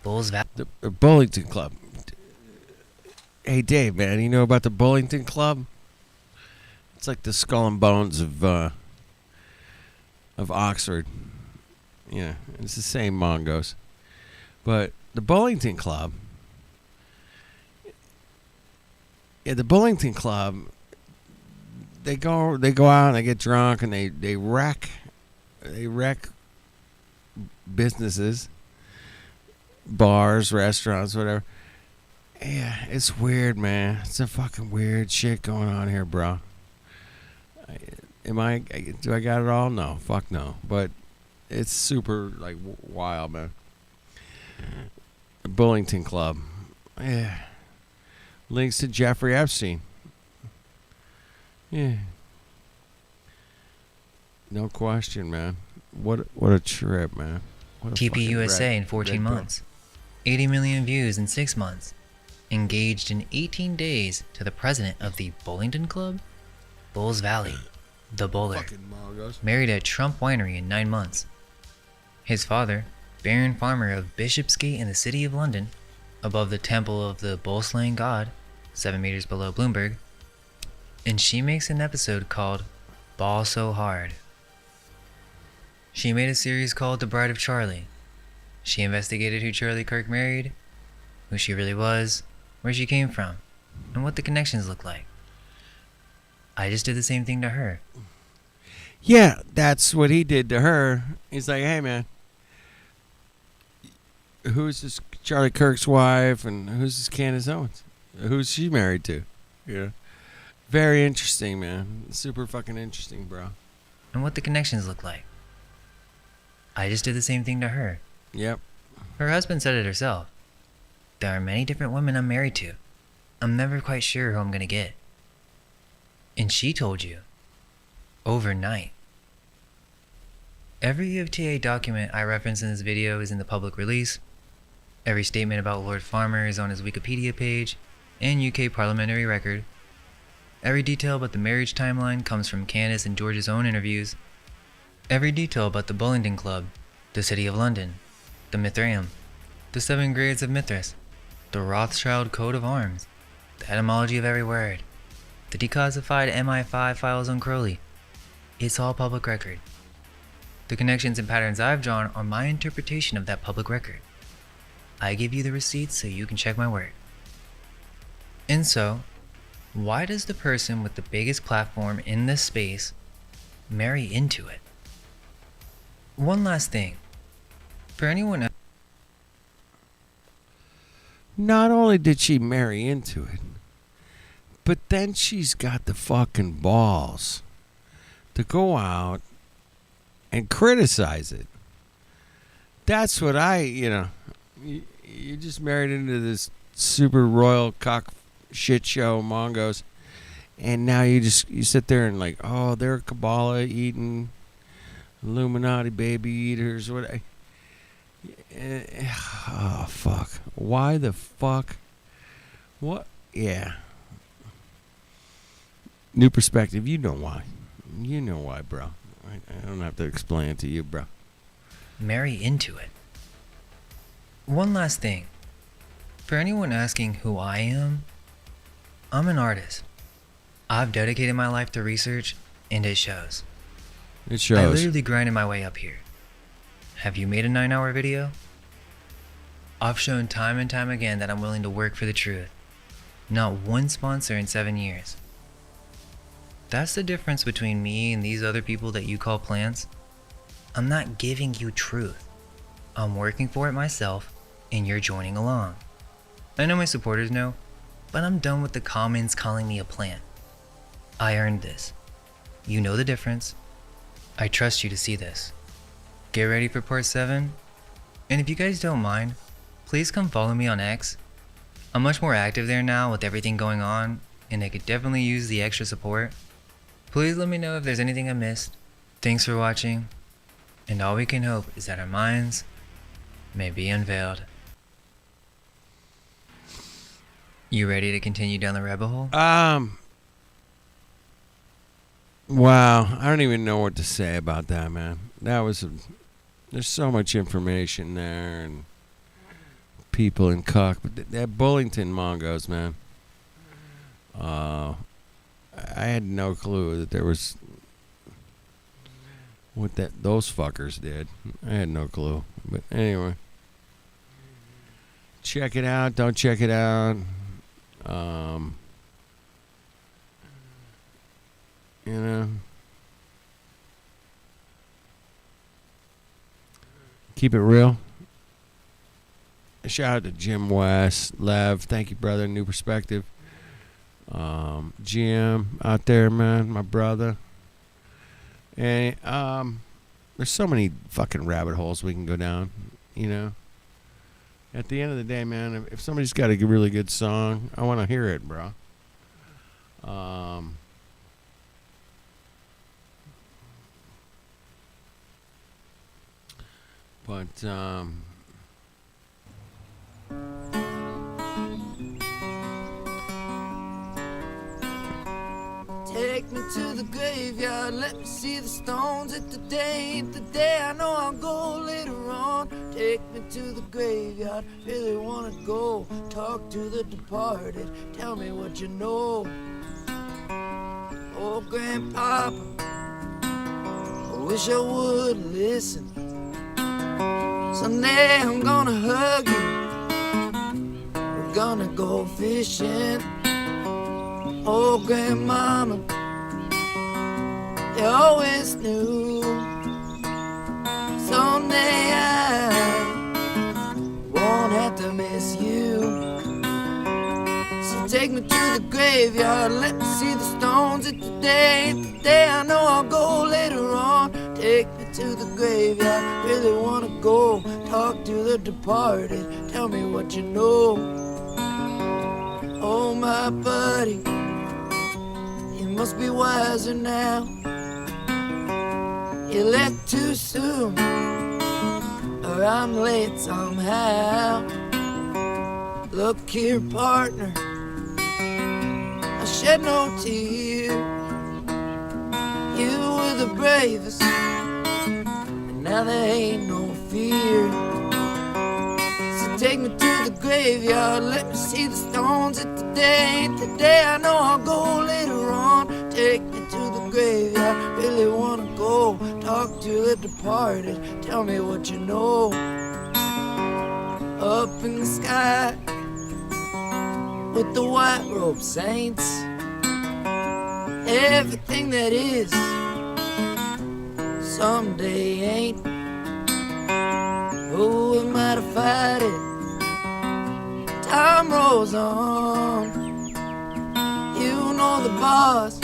Bulls Valley. The Bullington Club. Hey, Dave, man, you know about the Bullington Club? It's like the skull and bones of Oxford. Yeah, it's the same Mongos. But the Bullington Club, the Bullington Club, they go out and they get drunk and they wreck businesses, bars, restaurants, whatever. Yeah, it's weird, man. It's a fucking weird shit going on here, bro. Do I got it all? No, fuck no. But it's super like wild, man. The Bullington Club, yeah. Links to Jeffrey Epstein. Yeah. No question, man. What a trip, man. What a TPUSA in 14 months, 80 million views in 6 months, engaged in 18 days to the president of the Bullington Club, Bulls Valley, the Buller, married at Trump Winery in 9 months. His father, Baron Farmer of Bishopsgate in the city of London, above the temple of the bull-slaying god, 7 meters below Bloomberg, and she makes an episode called Ball So Hard. She made a series called The Bride of Charlie. She investigated who Charlie Kirk married, who she really was, where she came from, and what the connections look like. I just did the same thing to her. Yeah, that's what he did to her. He's like, hey, man, who's this Charlie Kirk's wife, and who's this Candace Owens? Who's she married to? Yeah. Very interesting, man. Super fucking interesting, bro. And what the connections look like. I just did the same thing to her. Yep. Her husband said it herself. There are many different women I'm married to. I'm never quite sure who I'm gonna get. And she told you. Overnight. Every UFTA document I reference in this video is in the public release. Every statement about Lord Farmer is on his Wikipedia page and UK parliamentary record. Every detail about the marriage timeline comes from Candace and George's own interviews. Every detail about the Bullington Club, the City of London, the Mithraeum, the 7 grades of Mithras, the Rothschild coat of arms, the etymology of every word, the declassified MI5 files on Crowley. It's all public record. The connections and patterns I've drawn are my interpretation of that public record. I give you the receipts so you can check my work. And so, why does the person with the biggest platform in this space marry into it? One last thing. For anyone else, Not only did she marry into it, but then she's got the fucking balls to go out and criticize it. That's what you just married into this super royal cock shit show Mongos, and now you sit there and like, oh, they're Kabbalah eating Illuminati baby eaters. What? Oh, fuck. Why the fuck? What? Yeah. New perspective. You know why. You know why, bro. I don't have to explain it to you, bro. Marry into it. One last thing. For anyone asking who I am, I'm an artist. I've dedicated my life to research, and it shows. It I shows. literally grinded my way up here. Have you made a 9-hour video? I've shown time and time again that I'm willing to work for the truth. Not one sponsor in 7 years. That's the difference between me and these other people that you call plants. I'm not giving you truth. I'm working for it myself, and you're joining along. I know my supporters know, but I'm done with the comments calling me a plant. I earned this. You know the difference. I trust you to see this. Get ready for part 7. And if you guys don't mind, please come follow me on X. I'm much more active there now with everything going on, and I could definitely use the extra support. Please let me know if there's anything I missed. Thanks for watching, and all we can hope is that our minds may be unveiled. You ready to continue down the rabbit hole? Wow. I don't even know what to say about that, man. There's so much information there and people in cuck, but that Bullington Mongos, man. I had no clue that there was what those fuckers did. I had no clue. But anyway, check it out. Don't check it out. You know, keep it real. Shout out to Jim West, Lev. Thank you, brother. New perspective. Jim out there, man, my brother. And there's so many fucking rabbit holes we can go down, you know. At the end of the day, man, if somebody's got a really good song, I want to hear it, bro. Take me to the graveyard, let me see the stones. If today ain't the day, I know I'll go later on. Take me to the graveyard, really wanna go. Talk to the departed, tell me what you know. Oh, Grandpapa, I wish I would listen. Someday I'm gonna hug you, we're gonna go fishing. Oh, Grandmama, you always knew someday I won't have to miss you. So take me to the graveyard, let me see the stones. If today ain't the day, I know I'll go later on. Take me to the graveyard, really wanna go. Talk to the departed, tell me what you know. Oh, my buddy, must be wiser now. You left too soon, or I'm late somehow. Look here, partner, I shed no tear. You were the bravest, and now there ain't no fear. So take me to the graveyard, let me see the stones. If today ain't the day, I know I'll go later on. Take me to the graveyard, really wanna go. Talk to the departed, tell me what you know. Up in the sky, with the white robe saints, everything that is, someday ain't. Oh, we might have fight it, time rolls on. You know the boss,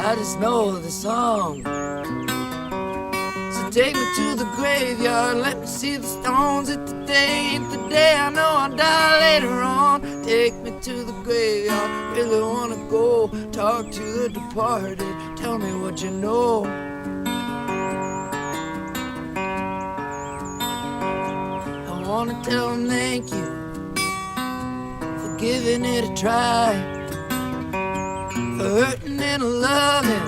I just know the song. So take me to the graveyard, let me see the stones. If today ain't the day, I know I'll die later on. Take me to the graveyard, really wanna go. Talk to the departed, tell me what you know. wanna tell them thank you for giving it a try, for hurting and loving,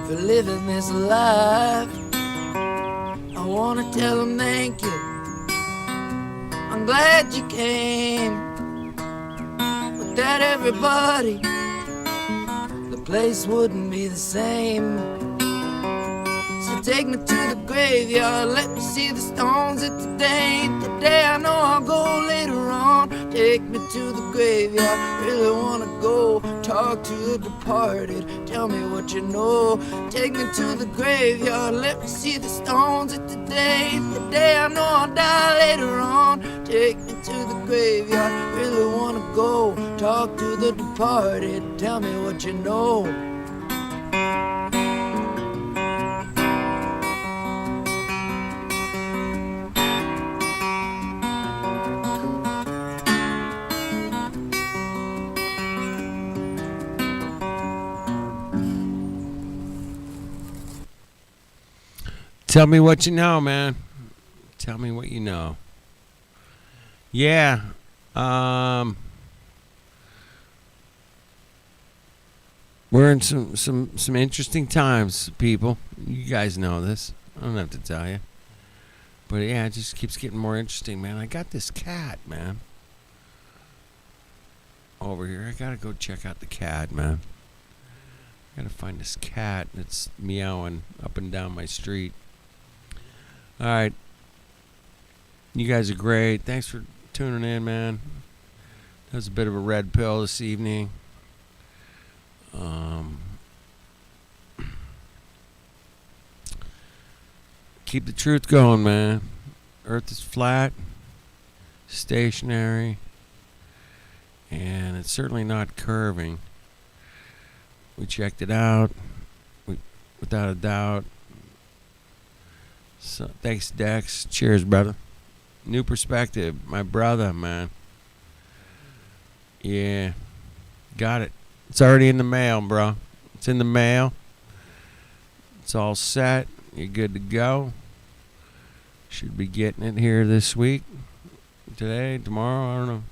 for living this life. I wanna tell them thank you. I'm glad you came. Without everybody, the place wouldn't be the same. So take me to the graveyard, let me see the stones. If today ain't the day, I know I'll go later on. Take me to the graveyard, really wanna go talk to the departed, tell me what you know. Take me to the graveyard, let me see the stones. If today ain't the day, I know I'll die later on. Take me to the graveyard, really wanna go talk to the departed, tell me what you know. Tell me what you know, man. Tell me what you know. Yeah. We're in some interesting times, people. You guys know this. I don't have to tell you. But yeah, it just keeps getting more interesting, man. I got this cat, man. Over here. I gotta go check out the cat, man. I gotta find this cat that's meowing up and down my street. Alright. You guys are great. Thanks for tuning in, man. That was a bit of a red pill this evening. Keep the truth going, man. Earth is flat, stationary, and it's certainly not curving. We checked it out, without a doubt. So, thanks, Dex. Cheers, brother. New perspective, my brother, man. Yeah, got it. It's already in the mail, bro. It's in the mail. It's all set. You're good to go. Should be getting it here this week. Today, tomorrow, I don't know.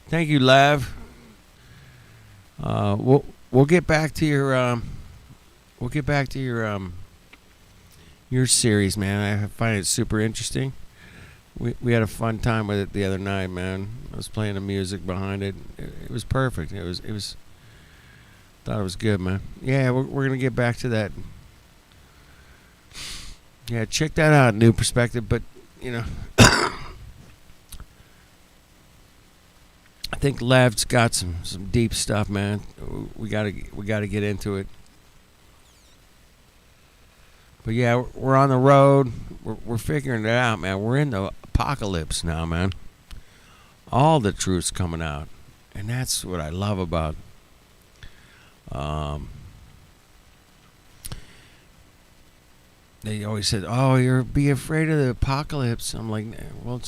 Thank you, Lev. We'll get back to your your series, man. I find it super interesting. We had a fun time with it the other night, man. I was playing the music behind it. It was perfect. It was. Thought it was good, man. Yeah, we're gonna get back to that. Yeah, check that out, New Perspective. But you know, I think Lev's got some deep stuff, man. We gotta get into it. But yeah, we're on the road. We're figuring it out, man. We're in the apocalypse now, man. All the truth's coming out, and that's what I love about. They always said, "Oh, you're be afraid of the apocalypse." I'm like, "Well,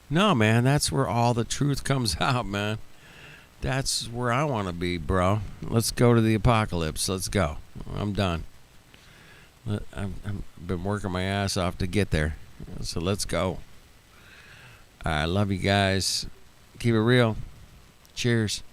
no, man. That's where all the truth comes out, man. That's where I want to be, bro. Let's go to the apocalypse. Let's go. I'm done. I've been working my ass off to get there, so let's go. I love you guys. Keep it real. Cheers."